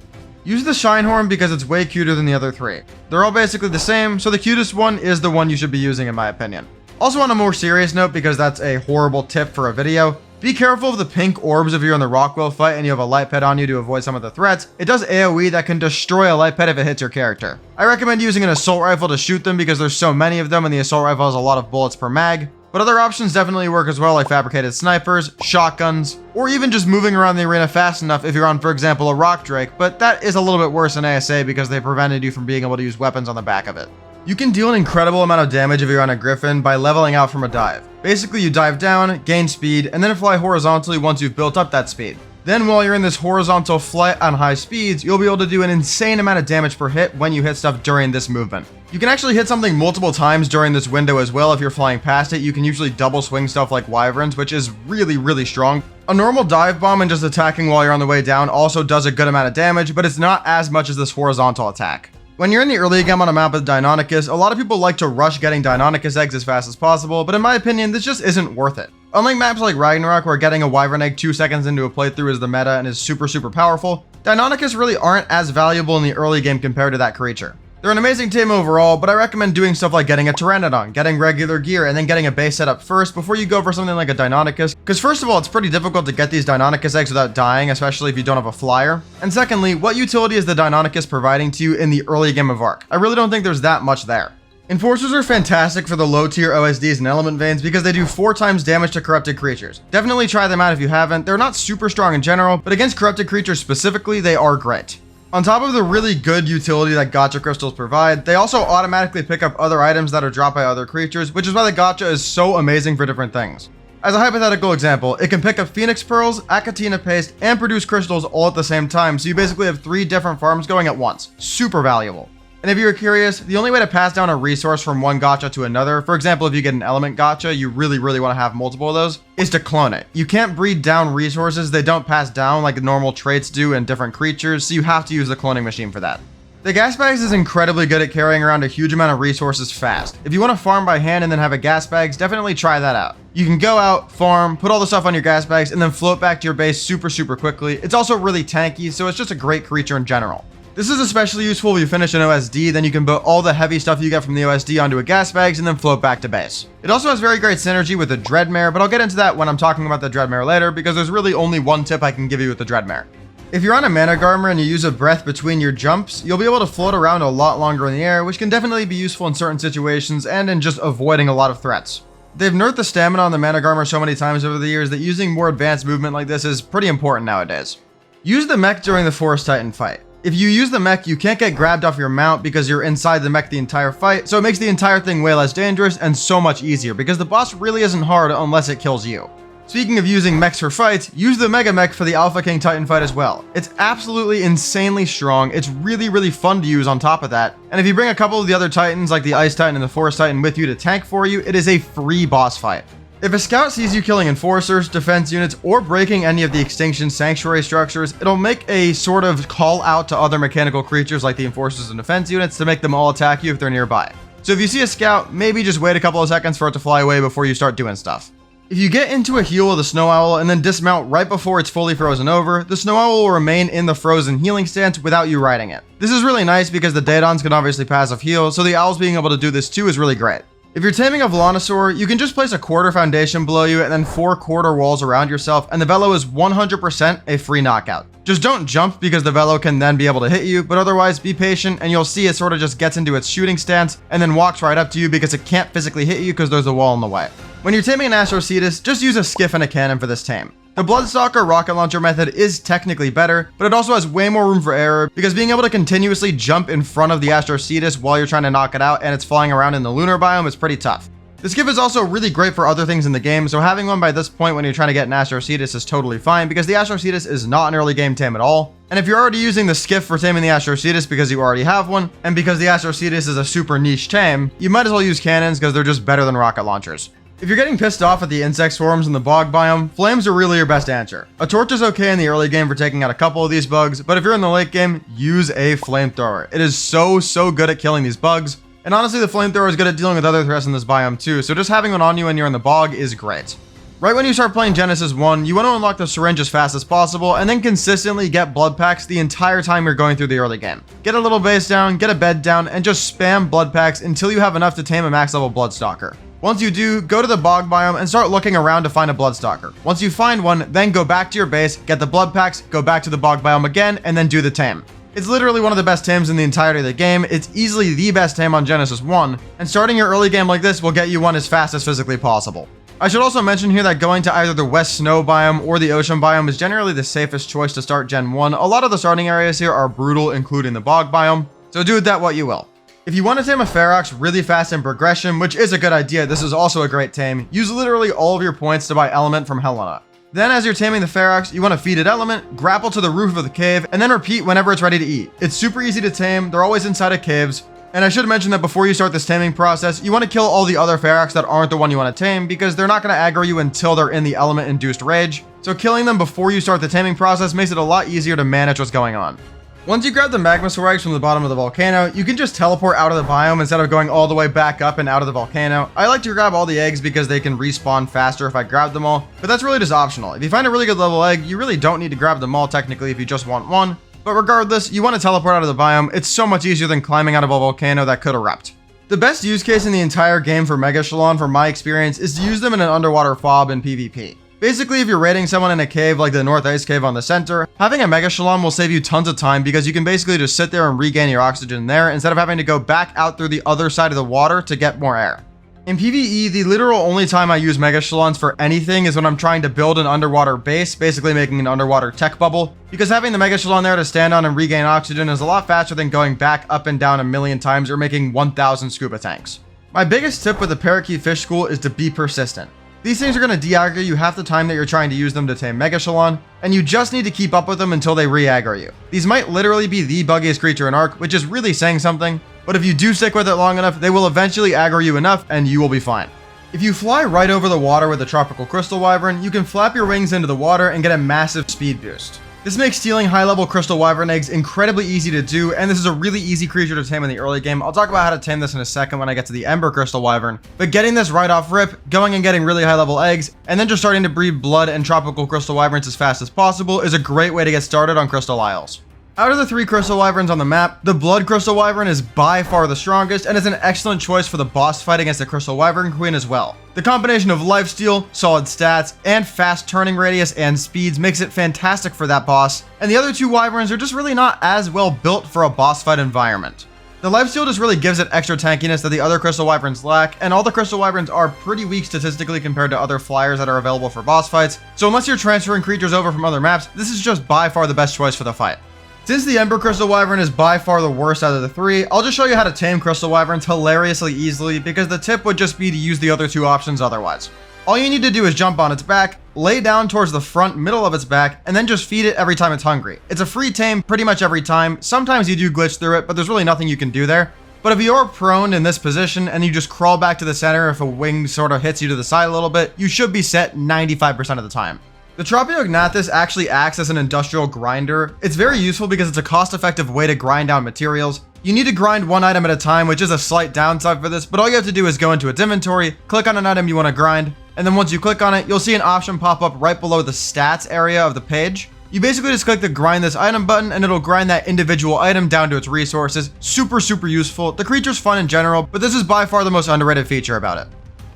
Use the Shinehorn because it's way cuter than the other 3. They're all basically the same, so the cutest one is the one you should be using in my opinion. Also on a more serious note, because that's a horrible tip for a video, be careful of the pink orbs if you're in the Rockwell fight and you have a light pet on you to avoid some of the threats. It does AoE that can destroy a light pet if it hits your character. I recommend using an assault rifle to shoot them because there's so many of them and the assault rifle has a lot of bullets per mag. But other options definitely work as well, like fabricated snipers, shotguns, or even just moving around the arena fast enough if you're on, for example, a rock drake, but that is a little bit worse than ASA because they prevented you from being able to use weapons on the back of it. You can deal an incredible amount of damage if you're on a griffin by leveling out from a dive. Basically, you dive down, gain speed, and then fly horizontally once you've built up that speed. Then while you're in this horizontal flight on high speeds, you'll be able to do an insane amount of damage per hit when you hit stuff during this movement. You can actually hit something multiple times during this window as well if you're flying past it. You can usually double swing stuff like wyverns, which is really strong. A normal dive bomb and just attacking while you're on the way down also does a good amount of damage, but it's not as much as this horizontal attack. When you're in the early game on a map with Deinonychus, a lot of people like to rush getting Deinonychus eggs as fast as possible, but in my opinion, this just isn't worth it. Unlike maps like Ragnarok, where getting a wyvern egg 2 seconds into a playthrough is the meta and is super powerful, Deinonychus really aren't as valuable in the early game compared to that creature. They're an amazing tame overall, but I recommend doing stuff like getting a Pteranodon, getting regular gear, and then getting a base setup first before you go for something like a Deinonychus, because first of all, it's pretty difficult to get these Deinonychus eggs without dying, especially if you don't have a flyer. And secondly, what utility is the Deinonychus providing to you in the early game of Ark? I really don't think there's that much there. Enforcers are fantastic for the low tier OSDs and element veins because they do 4 times damage to corrupted creatures. Definitely try them out if you haven't. They're not super strong in general, but against corrupted creatures specifically, they are great. On top of the really good utility that gacha crystals provide, they also automatically pick up other items that are dropped by other creatures, which is why the gacha is so amazing for different things. As a hypothetical example, it can pick up Phoenix Pearls, Achatina Paste, and produce crystals all at the same time, so you basically have 3 different farms going at once. Super valuable. And if you're curious, the only way to pass down a resource from one gacha to another, for example, if you get an element gacha, you really want to have multiple of those, is to clone it. You can't breed down resources, they don't pass down like normal traits do in different creatures, so you have to use the cloning machine for that. The gas bags is incredibly good at carrying around a huge amount of resources fast. If you want to farm by hand and then have a gas bags, definitely try that out. You can go out, farm, put all the stuff on your gas bags, and then float back to your base super quickly. It's also really tanky, so it's just a great creature in general. This is especially useful if you finish an OSD, then you can put all the heavy stuff you get from the OSD onto a gas bags and then float back to base. It also has very great synergy with the Dreadmare, but I'll get into that when I'm talking about the Dreadmare later because there's really only one tip I can give you with the Dreadmare. If you're on a mana garmer and you use a breath between your jumps, you'll be able to float around a lot longer in the air, which can definitely be useful in certain situations and in just avoiding a lot of threats. They've nerfed the stamina on the mana garmer so many times over the years that using more advanced movement like this is pretty important nowadays. Use the mech during the Forest Titan fight. If you use the mech, you can't get grabbed off your mount because you're inside the mech the entire fight, so it makes the entire thing way less dangerous and so much easier because the boss really isn't hard unless it kills you. Speaking of using mechs for fights, use the Mega Mech for the Alpha King Titan fight as well. It's absolutely insanely strong, it's really fun to use on top of that, and if you bring a couple of the other Titans like the Ice Titan and the Forest Titan with you to tank for you, it is a free boss fight. If a scout sees you killing enforcers, defense units, or breaking any of the Extinction Sanctuary structures, it'll make a sort of call out to other mechanical creatures like the enforcers and defense units to make them all attack you if they're nearby. So if you see a scout, maybe just wait a couple of seconds for it to fly away before you start doing stuff. If you get into a heal with a Snow Owl and then dismount right before it's fully frozen over, the Snow Owl will remain in the frozen healing stance without you riding it. This is really nice because the Datons can obviously passive heal, so the Owls being able to do this too is really great. If you're taming a Velonosaur, you can just place a quarter foundation below you and then 4 quarter walls around yourself, and the Velo is 100% a free knockout. Just don't jump because the Velo can then be able to hit you, but otherwise be patient and you'll see it sort of just gets into its shooting stance and then walks right up to you because it can't physically hit you because there's a wall in the way. When you're taming an Astrocetus, just use a skiff and a cannon for this tame. The Bloodstalker rocket launcher method is technically better, but it also has way more room for error because being able to continuously jump in front of the Astrocetus while you're trying to knock it out and it's flying around in the lunar biome is pretty tough. This skiff is also really great for other things in the game, so having one by this point when you're trying to get an Astrocetus is totally fine because the Astrocetus is not an early game tame at all. And if you're already using the skiff for taming the Astrocetus because you already have one, and because the Astrocetus is a super niche tame, you might as well use cannons because they're just better than rocket launchers. If you're getting pissed off at the insect swarms in the bog biome, flames are really your best answer. A torch is okay in the early game for taking out a couple of these bugs, but if you're in the late game, use a flamethrower. It is so good at killing these bugs. And honestly, the flamethrower is good at dealing with other threats in this biome too, so just having one on you when you're in the bog is great. Right when you start playing Genesis 1, you want to unlock the syringe as fast as possible and then consistently get blood packs the entire time you're going through the early game. Get a little base down, get a bed down, and just spam blood packs until you have enough to tame a max level Bloodstalker. Once you do, go to the bog biome and start looking around to find a Bloodstalker. Once you find one, then go back to your base, get the blood packs, go back to the bog biome again, and then do the tame. It's literally one of the best tames in the entirety of the game. It's easily the best tame on Genesis 1, and starting your early game like this will get you one as fast as physically possible. I should also mention here that going to either the West Snow biome or the Ocean biome is generally the safest choice to start Gen 1. A lot of the starting areas here are brutal, including the bog biome, so do with that what you will. If you want to tame a Ferox really fast in progression, which is a good idea, this is also a great tame, use literally all of your points to buy Element from Helena. Then as you're taming the Ferox, you want to feed it Element, grapple to the roof of the cave, and then repeat whenever it's ready to eat. It's super easy to tame, they're always inside of caves. And I should mention that before you start this taming process, you want to kill all the other Ferox that aren't the one you want to tame because they're not going to aggro you until they're in the element-induced rage. So killing them before you start the taming process makes it a lot easier to manage what's going on. Once you grab the Magmasaur eggs from the bottom of the volcano, you can just teleport out of the biome instead of going all the way back up and out of the volcano. I like to grab all the eggs because they can respawn faster if I grab them all, but that's really just optional. If you find a really good level egg, you really don't need to grab them all technically if you just want one. But regardless, you want to teleport out of the biome. It's so much easier than climbing out of a volcano that could erupt. The best use case in the entire game for Mega Shalon, from my experience, is to use them in an underwater fob in PvP. Basically, if you're raiding someone in a cave like the North Ice Cave on the center, having a Mega Shalon will save you tons of time because you can basically just sit there and regain your oxygen there instead of having to go back out through the other side of the water to get more air. In PvE, the literal only time I use Mega Shalons for anything is when I'm trying to build an underwater base, basically making an underwater tech bubble, because having the Mega Shalon there to stand on and regain oxygen is a lot faster than going back up and down a million times or making 1,000 scuba tanks. My biggest tip with the Parakeet Fish School is to be persistent. These things are going to de-aggro you half the time that you're trying to use them to tame Mega Shalon, and you just need to keep up with them until they re-aggro you. These might literally be the buggiest creature in Ark, which is really saying something, but if you do stick with it long enough, they will eventually aggro you enough and you will be fine. If you fly right over the water with a tropical crystal wyvern, you can flap your wings into the water and get a massive speed boost. This makes stealing high-level crystal wyvern eggs incredibly easy to do, and this is a really easy creature to tame in the early game. I'll talk about how to tame this in a second when I get to the Ember crystal wyvern, but getting this right off rip, going and getting really high-level eggs, and then just starting to breed blood and tropical crystal wyverns as fast as possible is a great way to get started on Crystal Isles. Out of the 3 crystal wyverns on the map, the blood crystal wyvern is by far the strongest and is an excellent choice for the boss fight against the crystal wyvern queen as well. The combination of lifesteal, solid stats, and fast turning radius and speeds makes it fantastic for that boss, and the other 2 wyverns are just really not as well built for a boss fight environment. The lifesteal just really gives it extra tankiness that the other crystal wyverns lack, and all the crystal wyverns are pretty weak statistically compared to other flyers that are available for boss fights, so unless you're transferring creatures over from other maps, this is just by far the best choice for the fight. Since the Ember Crystal Wyvern is by far the worst out of the 3, I'll just show you how to tame Crystal Wyverns hilariously easily because the tip would just be to use the other 2 options otherwise. All you need to do is jump on its back, lay down towards the front middle of its back, and then just feed it every time it's hungry. It's a free tame pretty much every time. Sometimes you do glitch through it, but there's really nothing you can do there. But if you're prone in this position and you just crawl back to the center if a wing sort of hits you to the side a little bit, you should be set 95% of the time. The Tropiognathus actually acts as an industrial grinder. It's very useful because it's a cost-effective way to grind down materials. You need to grind one item at a time, which is a slight downside for this, but all you have to do is go into its inventory, click on an item you want to grind, and then once you click on it, you'll see an option pop up right below the stats area of the page. You basically just click the grind this item button and it'll grind that individual item down to its resources. Super useful. The creature's fun in general, but this is by far the most underrated feature about it.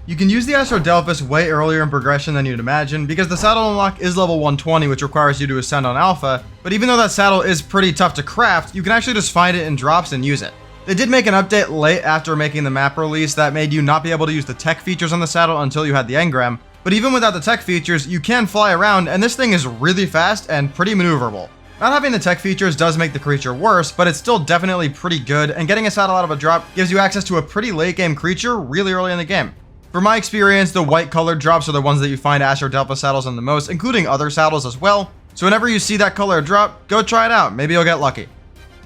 You can use the Astrodelphus way earlier in progression than you'd imagine because the saddle unlock is level 120, which requires you to ascend on alpha, but even though that saddle is pretty tough to craft, you can actually just find it in drops and use it. They did make an update late after making the map release that made you not be able to use the tech features on the saddle until you had the engram, but even without the tech features, you can fly around and this thing is really fast and pretty maneuverable. Not having the tech features does make the creature worse, but it's still definitely pretty good, and getting a saddle out of a drop gives you access to a pretty late game creature really early in the game. From my experience, the white colored drops are the ones that you find Astrodelphus saddles in the most, including other saddles as well. So whenever you see that color drop, go try it out, maybe you'll get lucky.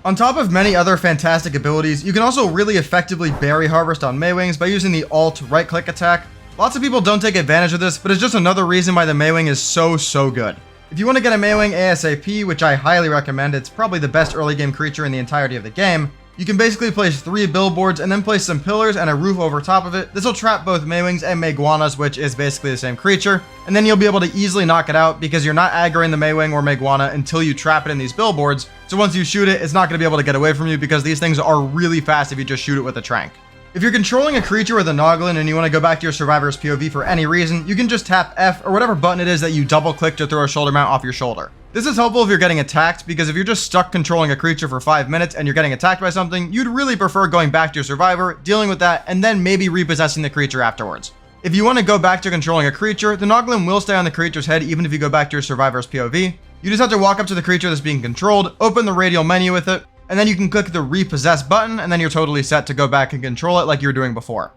On top of many other fantastic abilities, you can also really effectively berry harvest on Maywings by using the alt right click attack. Lots of people don't take advantage of this, but it's just another reason why the Maywing is so good. If you want to get a Maywing ASAP, which I highly recommend, it's probably the best early game creature in the entirety of the game, you can basically place 3 billboards and then place some pillars and a roof over top of it. This will trap both Maywings and Mayguanas, which is basically the same creature, and then you'll be able to easily knock it out because you're not aggroing the Maywing or Mayguana until you trap it in these billboards. So once you shoot it, it's not going to be able to get away from you because these things are really fast if you just shoot it with a trank. If you're controlling a creature with a Noglin and you want to go back to your survivor's POV for any reason, you can just tap F or whatever button it is that you double click to throw a shoulder mount off your shoulder. This is helpful if you're getting attacked, because if you're just stuck controlling a creature for 5 minutes and you're getting attacked by something, you'd really prefer going back to your survivor, dealing with that, and then maybe repossessing the creature afterwards. If you want to go back to controlling a creature, the Noglin will stay on the creature's head even if you go back to your survivor's POV. You just have to walk up to the creature that's being controlled, open the radial menu with it, and then you can click the repossess button, and then you're totally set to go back and control it like you were doing before.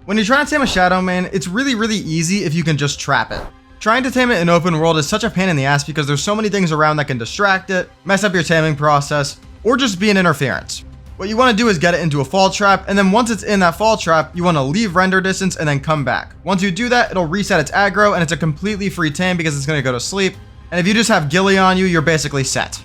When you're trying to tame a Shadow Main, it's really easy if you can just trap it. Trying to tame it in open world is such a pain in the ass because there's so many things around that can distract it, mess up your taming process, or just be an interference. What you want to do is get it into a fall trap, and then once it's in that fall trap, you want to leave render distance and then come back. Once you do that, it'll reset its aggro, and it's a completely free tame because it's going to go to sleep. And if you just have Gilly on you, you're basically set.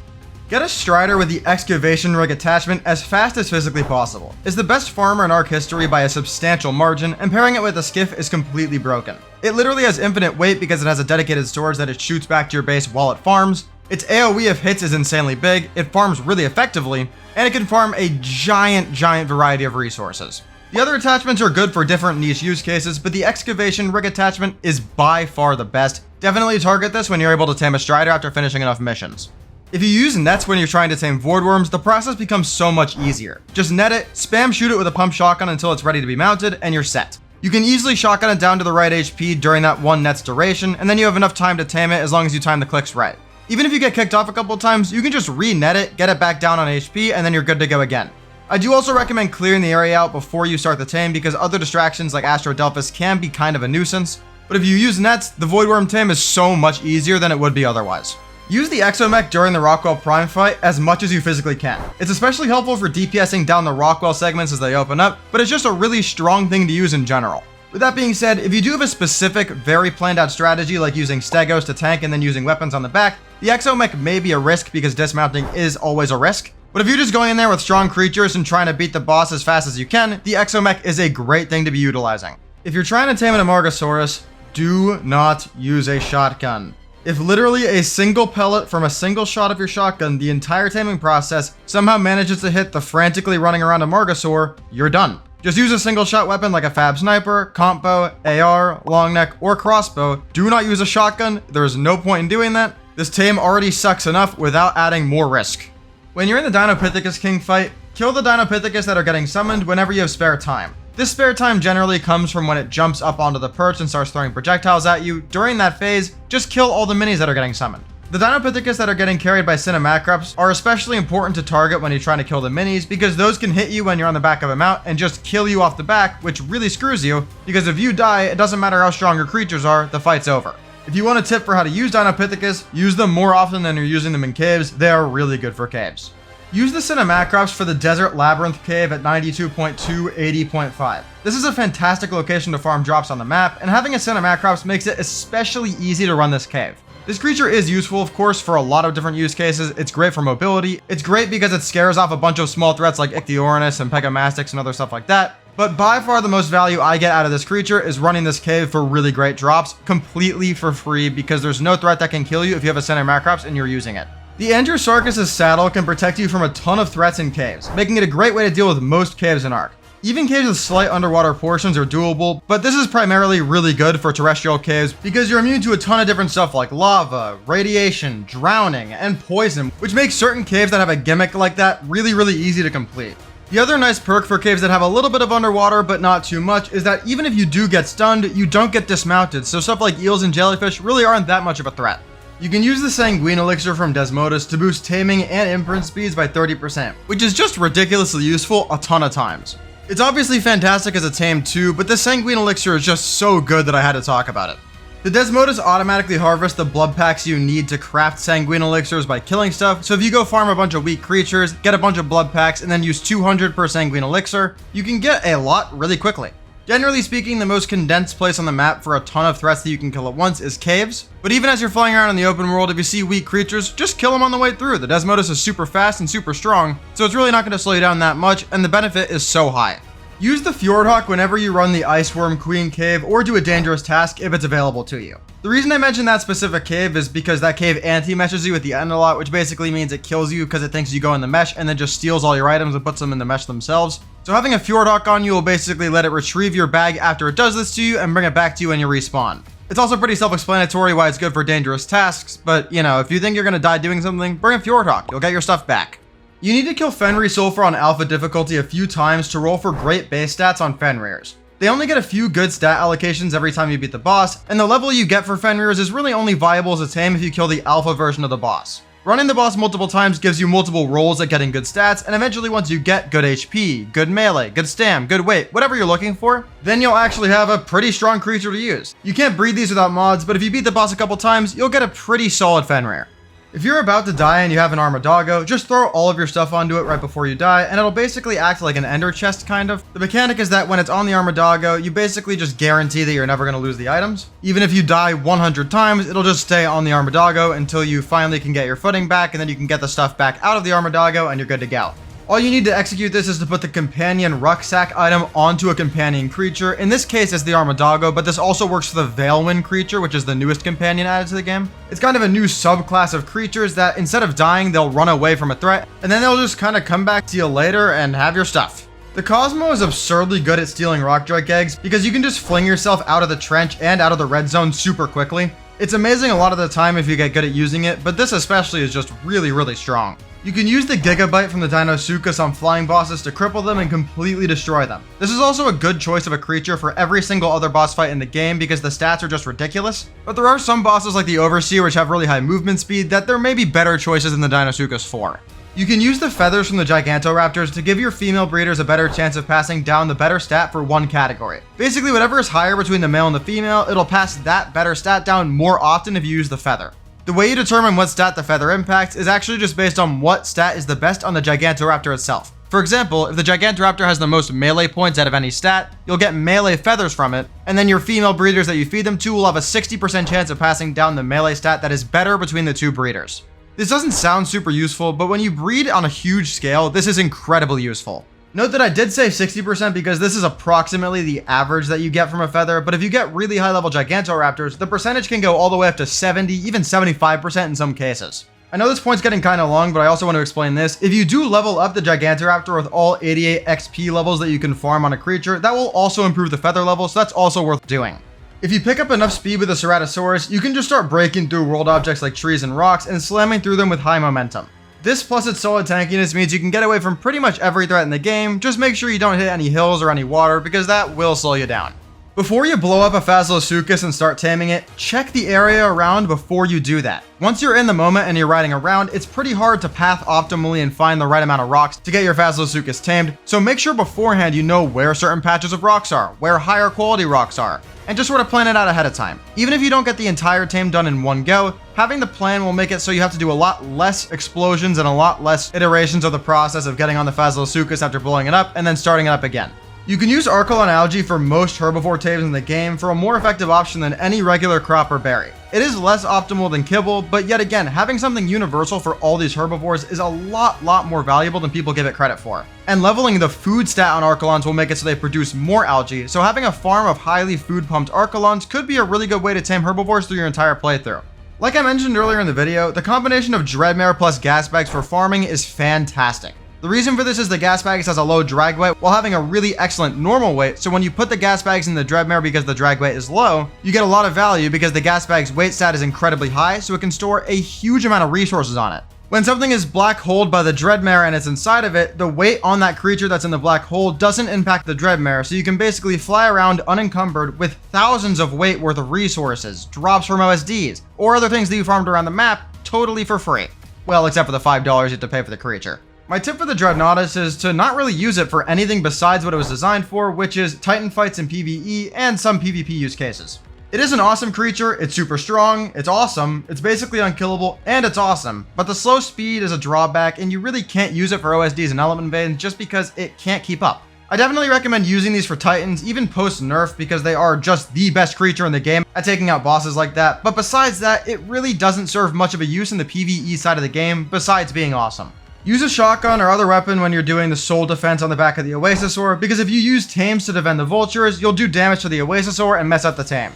Get a Strider with the excavation rig attachment as fast as physically possible. It's the best farmer in Ark history by a substantial margin, and pairing it with a skiff is completely broken. It literally has infinite weight because it has a dedicated storage that it shoots back to your base while it farms. Its AoE of hits is insanely big, it farms really effectively, and it can farm a giant variety of resources. The other attachments are good for different niche use cases, but the excavation rig attachment is by far the best. Definitely target this when you're able to tame a Strider after finishing enough missions. If you use nets when you're trying to tame voidworms, the process becomes so much easier. Just net it, spam shoot it with a pump shotgun until it's ready to be mounted, and you're set. You can easily shotgun it down to the right HP during that one net's duration, and then you have enough time to tame it as long as you time the clicks right. Even if you get kicked off a couple times, you can just re-net it, get it back down on HP, and then you're good to go again. I do also recommend clearing the area out before you start the tame because other distractions like Astrodelphus can be kind of a nuisance, but if you use nets, the voidworm tame is so much easier than it would be otherwise. Use the Exomech during the Rockwell Prime fight as much as you physically can. It's especially helpful for DPSing down the Rockwell segments as they open up, but it's just a really strong thing to use in general. With that being said, if you do have a specific, very planned out strategy like using Stegos to tank and then using weapons on the back, the Exomech may be a risk because dismounting is always a risk. But if you're just going in there with strong creatures and trying to beat the boss as fast as you can, the Exomech is a great thing to be utilizing. If you're trying to tame an Amargasaurus, do not use a shotgun. If literally a single pellet from a single shot of your shotgun the entire taming process somehow manages to hit the frantically running around Amargasaur, you're done. Just use a single shot weapon like a Fab Sniper, Comp Bow, AR, Long Neck, or Crossbow. Do not use a shotgun, there is no point in doing that. This tame already sucks enough without adding more risk. When you're in the Dinopithecus King fight, kill the Dinopithecus that are getting summoned whenever you have spare time. This spare time generally comes from when it jumps up onto the perch and starts throwing projectiles at you. During that phase, just kill all the minis that are getting summoned. The Dinopithecus that are getting carried by Cinemacrops are especially important to target when you're trying to kill the minis because those can hit you when you're on the back of a mount and just kill you off the back, which really screws you because if you die, it doesn't matter how strong your creatures are, the fight's over. If you want a tip for how to use Dinopithecus, use them more often than you're using them in caves. They are really good for caves. Use the Cinemacrops for the Desert Labyrinth Cave at 92.2, 80.5. This is a fantastic location to farm drops on the map, and having a Cinemacrops makes it especially easy to run this cave. This creature is useful, of course, for a lot of different use cases. It's great for mobility. It's great because it scares off a bunch of small threats like Ichthyornis and Pegamastics and other stuff like that. But by far the most value I get out of this creature is running this cave for really great drops, completely for free, because there's no threat that can kill you if you have a Cinemacrops and you're using it. The Andrewsarchus' saddle can protect you from a ton of threats in caves, making it a great way to deal with most caves in Ark. Even caves with slight underwater portions are doable, but this is primarily really good for terrestrial caves because you're immune to a ton of different stuff like lava, radiation, drowning, and poison, which makes certain caves that have a gimmick like that really easy to complete. The other nice perk for caves that have a little bit of underwater but not too much is that even if you do get stunned, you don't get dismounted, so stuff like eels and jellyfish really aren't that much of a threat. You can use the Sanguine Elixir from Desmodus to boost taming and imprint speeds by 30%, which is just ridiculously useful a ton of times. It's obviously fantastic as a tame too, but the Sanguine Elixir is just so good that I had to talk about it. The Desmodus automatically harvests the blood packs you need to craft sanguine elixirs by killing stuff, so if you go farm a bunch of weak creatures, get a bunch of blood packs, and then use 200 per sanguine elixir, you can get a lot really quickly. Generally speaking, the most condensed place on the map for a ton of threats that you can kill at once is caves, but even as you're flying around in the open world, if you see weak creatures, just kill them on the way through. The Desmodus is super fast and super strong, so it's really not going to slow you down that much, and the benefit is so high. Use the Fjordhawk whenever you run the Iceworm Queen cave or do a dangerous task if it's available to you. The reason I mentioned that specific cave is because that cave anti-meshes you with the end a lot, which basically means it kills you because it thinks you go in the mesh and then just steals all your items and puts them in the mesh themselves. So having a Fjordhawk on you will basically let it retrieve your bag after it does this to you and bring it back to you when you respawn. It's also pretty self-explanatory why it's good for dangerous tasks, but you know, if you think you're gonna die doing something, bring a Fjordhawk, you'll get your stuff back. You need to kill Fenrir Sulfur on alpha difficulty a few times to roll for great base stats on Fenrirs. They only get a few good stat allocations every time you beat the boss, and the level you get for Fenrirs is really only viable as a tame if you kill the alpha version of the boss. Running the boss multiple times gives you multiple rolls at getting good stats, and eventually once you get good HP, good melee, good stam, good weight, whatever you're looking for, then you'll actually have a pretty strong creature to use. You can't breed these without mods, but if you beat the boss a couple times, you'll get a pretty solid Fenrir. If you're about to die and you have an Armadago, just throw all of your stuff onto it right before you die, and it'll basically act like an ender chest kind of. The mechanic is that when it's on the Armadago, you basically just guarantee that you're never going to lose the items. Even if you die 100 times, it'll just stay on the Armadago until you finally can get your footing back, and then you can get the stuff back out of the Armadago and you're good to go. All you need to execute this is to put the companion rucksack item onto a companion creature. In this case, it's the Armadago, but this also works for the Veilwind creature, which is the newest companion added to the game. It's kind of a new subclass of creatures that instead of dying, they'll run away from a threat, and then they'll just kind of come back to you later and have your stuff. The Cosmo is absurdly good at stealing rock drake eggs because you can just fling yourself out of the trench and out of the red zone super quickly. It's amazing a lot of the time if you get good at using it, but this especially is just really strong. You can use the Gigabyte from the Dinosuchus on flying bosses to cripple them and completely destroy them. This is also a good choice of a creature for every single other boss fight in the game because the stats are just ridiculous. But there are some bosses like the Overseer which have really high movement speed that there may be better choices than the Dinosuchus for. You can use the feathers from the Gigantoraptors to give your female breeders a better chance of passing down the better stat for one category. Basically, whatever is higher between the male and the female, it'll pass that better stat down more often if you use the feather. The way you determine what stat the feather impacts is actually just based on what stat is the best on the Gigantoraptor itself. For example, if the Gigantoraptor has the most melee points out of any stat, you'll get melee feathers from it, and then your female breeders that you feed them to will have a 60% chance of passing down the melee stat that is better between the two breeders. This doesn't sound super useful, but when you breed on a huge scale, this is incredibly useful. Note that I did say 60% because this is approximately the average that you get from a feather, but if you get really high level Gigantoraptors, the percentage can go all the way up to 70, even 75% in some cases. I know this point's getting kind of long, but I also want to explain this. If you do level up the Gigantoraptor with all 88 XP levels that you can farm on a creature, that will also improve the feather level, so that's also worth doing. If you pick up enough speed with a Ceratosaurus, you can just start breaking through world objects like trees and rocks and slamming through them with high momentum. This plus its solid tankiness means you can get away from pretty much every threat in the game. Just make sure you don't hit any hills or any water because that will slow you down. Before you blow up a Phasalosuchus and start taming it, check the area around before you do that. Once you're in the moment and you're riding around, it's pretty hard to path optimally and find the right amount of rocks to get your Phasalosuchus tamed, so make sure beforehand you know where certain patches of rocks are, where higher quality rocks are, and just sort of plan it out ahead of time. Even if you don't get the entire tame done in one go, having the plan will make it so you have to do a lot less explosions and a lot less iterations of the process of getting on the Phasalosuchus after blowing it up and then starting it up again. You can use Archelon Algae for most herbivore tames in the game for a more effective option than any regular crop or berry. It is less optimal than kibble, but yet again, having something universal for all these herbivores is a lot more valuable than people give it credit for. And leveling the food stat on Archelons will make it so they produce more algae, so having a farm of highly food pumped Archelons could be a really good way to tame herbivores through your entire playthrough. Like I mentioned earlier in the video, the combination of Dreadmare plus gas bags for farming is fantastic. The reason for this is the gas bags has a low drag weight while having a really excellent normal weight, so when you put the gas bags in the Dreadmare because the drag weight is low, you get a lot of value because the gas bag's weight stat is incredibly high, so it can store a huge amount of resources on it. When something is black holed by the Dreadmare and it's inside of it, the weight on that creature that's in the black hole doesn't impact the Dreadmare, so you can basically fly around unencumbered with thousands of weight worth of resources, drops from OSDs, or other things that you farmed around the map totally for free. Well, except for the $5 you have to pay for the creature. My tip for the Dreadnoughtus is to not really use it for anything besides what it was designed for, which is Titan fights in PvE and some PvP use cases. It is an awesome creature, it's super strong, it's awesome, it's basically unkillable, and it's awesome. But the slow speed is a drawback, and you really can't use it for OSDs and element invasions just because it can't keep up. I definitely recommend using these for Titans, even post-nerf, because they are just the best creature in the game at taking out bosses like that. But besides that, it really doesn't serve much of a use in the PvE side of the game, besides being awesome. Use a shotgun or other weapon when you're doing the soul defense on the back of the Oasisaur, because if you use tames to defend the vultures, you'll do damage to the Oasisaur and mess up the tame.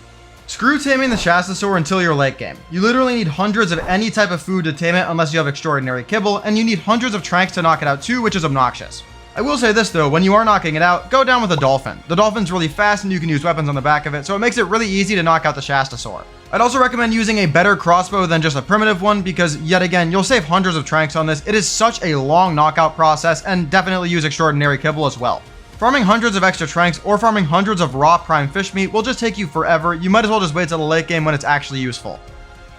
Screw taming the Shastasaur until your late game. You literally need hundreds of any type of food to tame it unless you have extraordinary kibble, and you need hundreds of tranks to knock it out too, which is obnoxious. I will say this though, when you are knocking it out, go down with a dolphin. The dolphin's really fast and you can use weapons on the back of it, so it makes it really easy to knock out the Shastasaur. I'd also recommend using a better crossbow than just a primitive one because, yet again, you'll save hundreds of tranks on this. It is such a long knockout process, and definitely use extraordinary kibble as well. Farming hundreds of extra tranks or farming hundreds of raw prime fish meat will just take you forever. You might as well just wait till the late game when it's actually useful.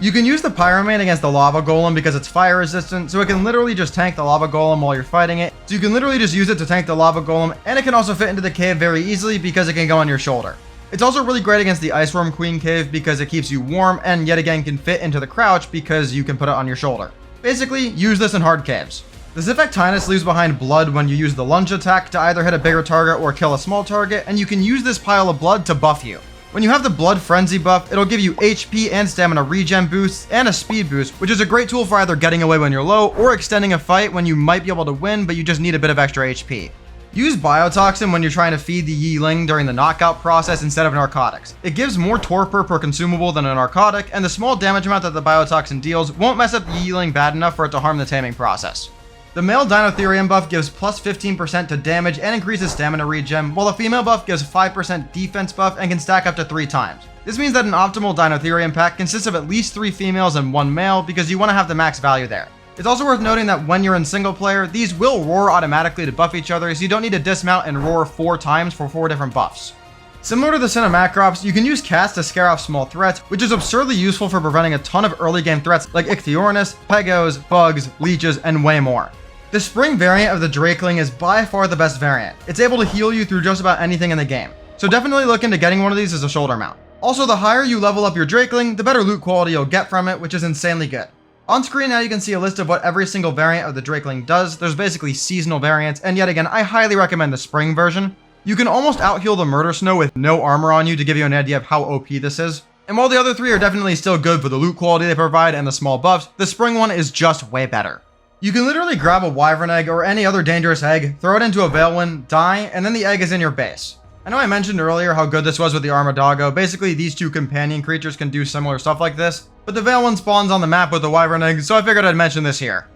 You can use the Pyromane against the Lava Golem because it's fire resistant, so it can literally just tank the Lava Golem while you're fighting it. So you can literally just use it to tank the Lava Golem, and it can also fit into the cave very easily because it can go on your shoulder. It's also really great against the Ice Worm Queen cave because it keeps you warm and yet again can fit into the crouch because you can put it on your shoulder. Basically, use this in hard caves. The Achatina leaves behind blood when you use the lunge attack to either hit a bigger target or kill a small target, and you can use this pile of blood to buff you. When you have the Blood Frenzy buff, it'll give you HP and stamina regen boosts and a speed boost, which is a great tool for either getting away when you're low or extending a fight when you might be able to win but you just need a bit of extra HP. Use Biotoxin when you're trying to feed the Yiling during the knockout process instead of narcotics. It gives more torpor per consumable than a narcotic, and the small damage amount that the Biotoxin deals won't mess up the Yiling bad enough for it to harm the taming process. The male Dinotherium buff gives plus 15% to damage and increases stamina regen, while the female buff gives 5% defense buff and can stack up to 3 times. This means that an optimal Dinotherium pack consists of at least 3 females and 1 male because you want to have the max value there. It's also worth noting that when you're in single player, these will roar automatically to buff each other, so you don't need to dismount and roar 4 times for 4 different buffs. Similar to the Cinemacrops, you can use cast to scare off small threats, which is absurdly useful for preventing a ton of early game threats like Ichthyornis, Pegos, bugs, leeches, and way more. The Spring variant of the Drakeling is by far the best variant. It's able to heal you through just about anything in the game, so definitely look into getting one of these as a shoulder mount. Also, the higher you level up your Drakeling, the better loot quality you'll get from it, which is insanely good. On screen now you can see a list of what every single variant of the Drakeling does. There's basically seasonal variants, and yet again, I highly recommend the Spring version. You can almost out-heal the Murder Snow with no armor on you to give you an idea of how OP this is. And while the other 3 are definitely still good for the loot quality they provide and the small buffs, the Spring one is just way better. You can literally grab a Wyvern egg or any other dangerous egg, throw it into a Veilwind, die, and then the egg is in your base. I know I mentioned earlier how good this was with the Armadoggo. Basically, these 2 companion creatures can do similar stuff like this, but the Veilwind spawns on the map with the Wyvern egg, so I figured I'd mention this here.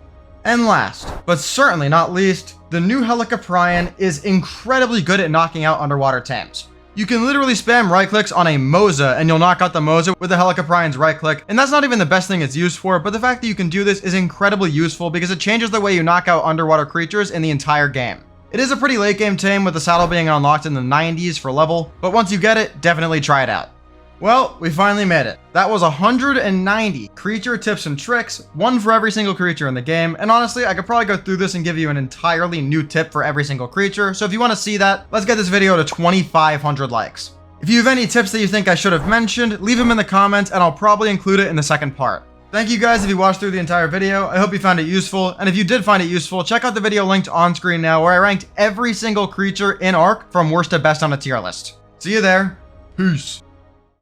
And last, but certainly not least, the new Helicoprion is incredibly good at knocking out underwater tames. You can literally spam right clicks on a Moza and you'll knock out the Moza with the Helicoprion's right click, and that's not even the best thing it's used for, but the fact that you can do this is incredibly useful because it changes the way you knock out underwater creatures in the entire game. It is a pretty late game tame with the saddle being unlocked in the 90s for level, but once you get it, definitely try it out. Well, we finally made it. That was 190 creature tips and tricks, one for every single creature in the game, and honestly, I could probably go through this and give you an entirely new tip for every single creature, so if you want to see that, let's get this video to 2,500 likes. If you have any tips that you think I should have mentioned, leave them in the comments and I'll probably include it in the second part. Thank you guys if you watched through the entire video. I hope you found it useful, and if you did find it useful, check out the video linked on screen now where I ranked every single creature in Ark from worst to best on a tier list. See you there. Peace.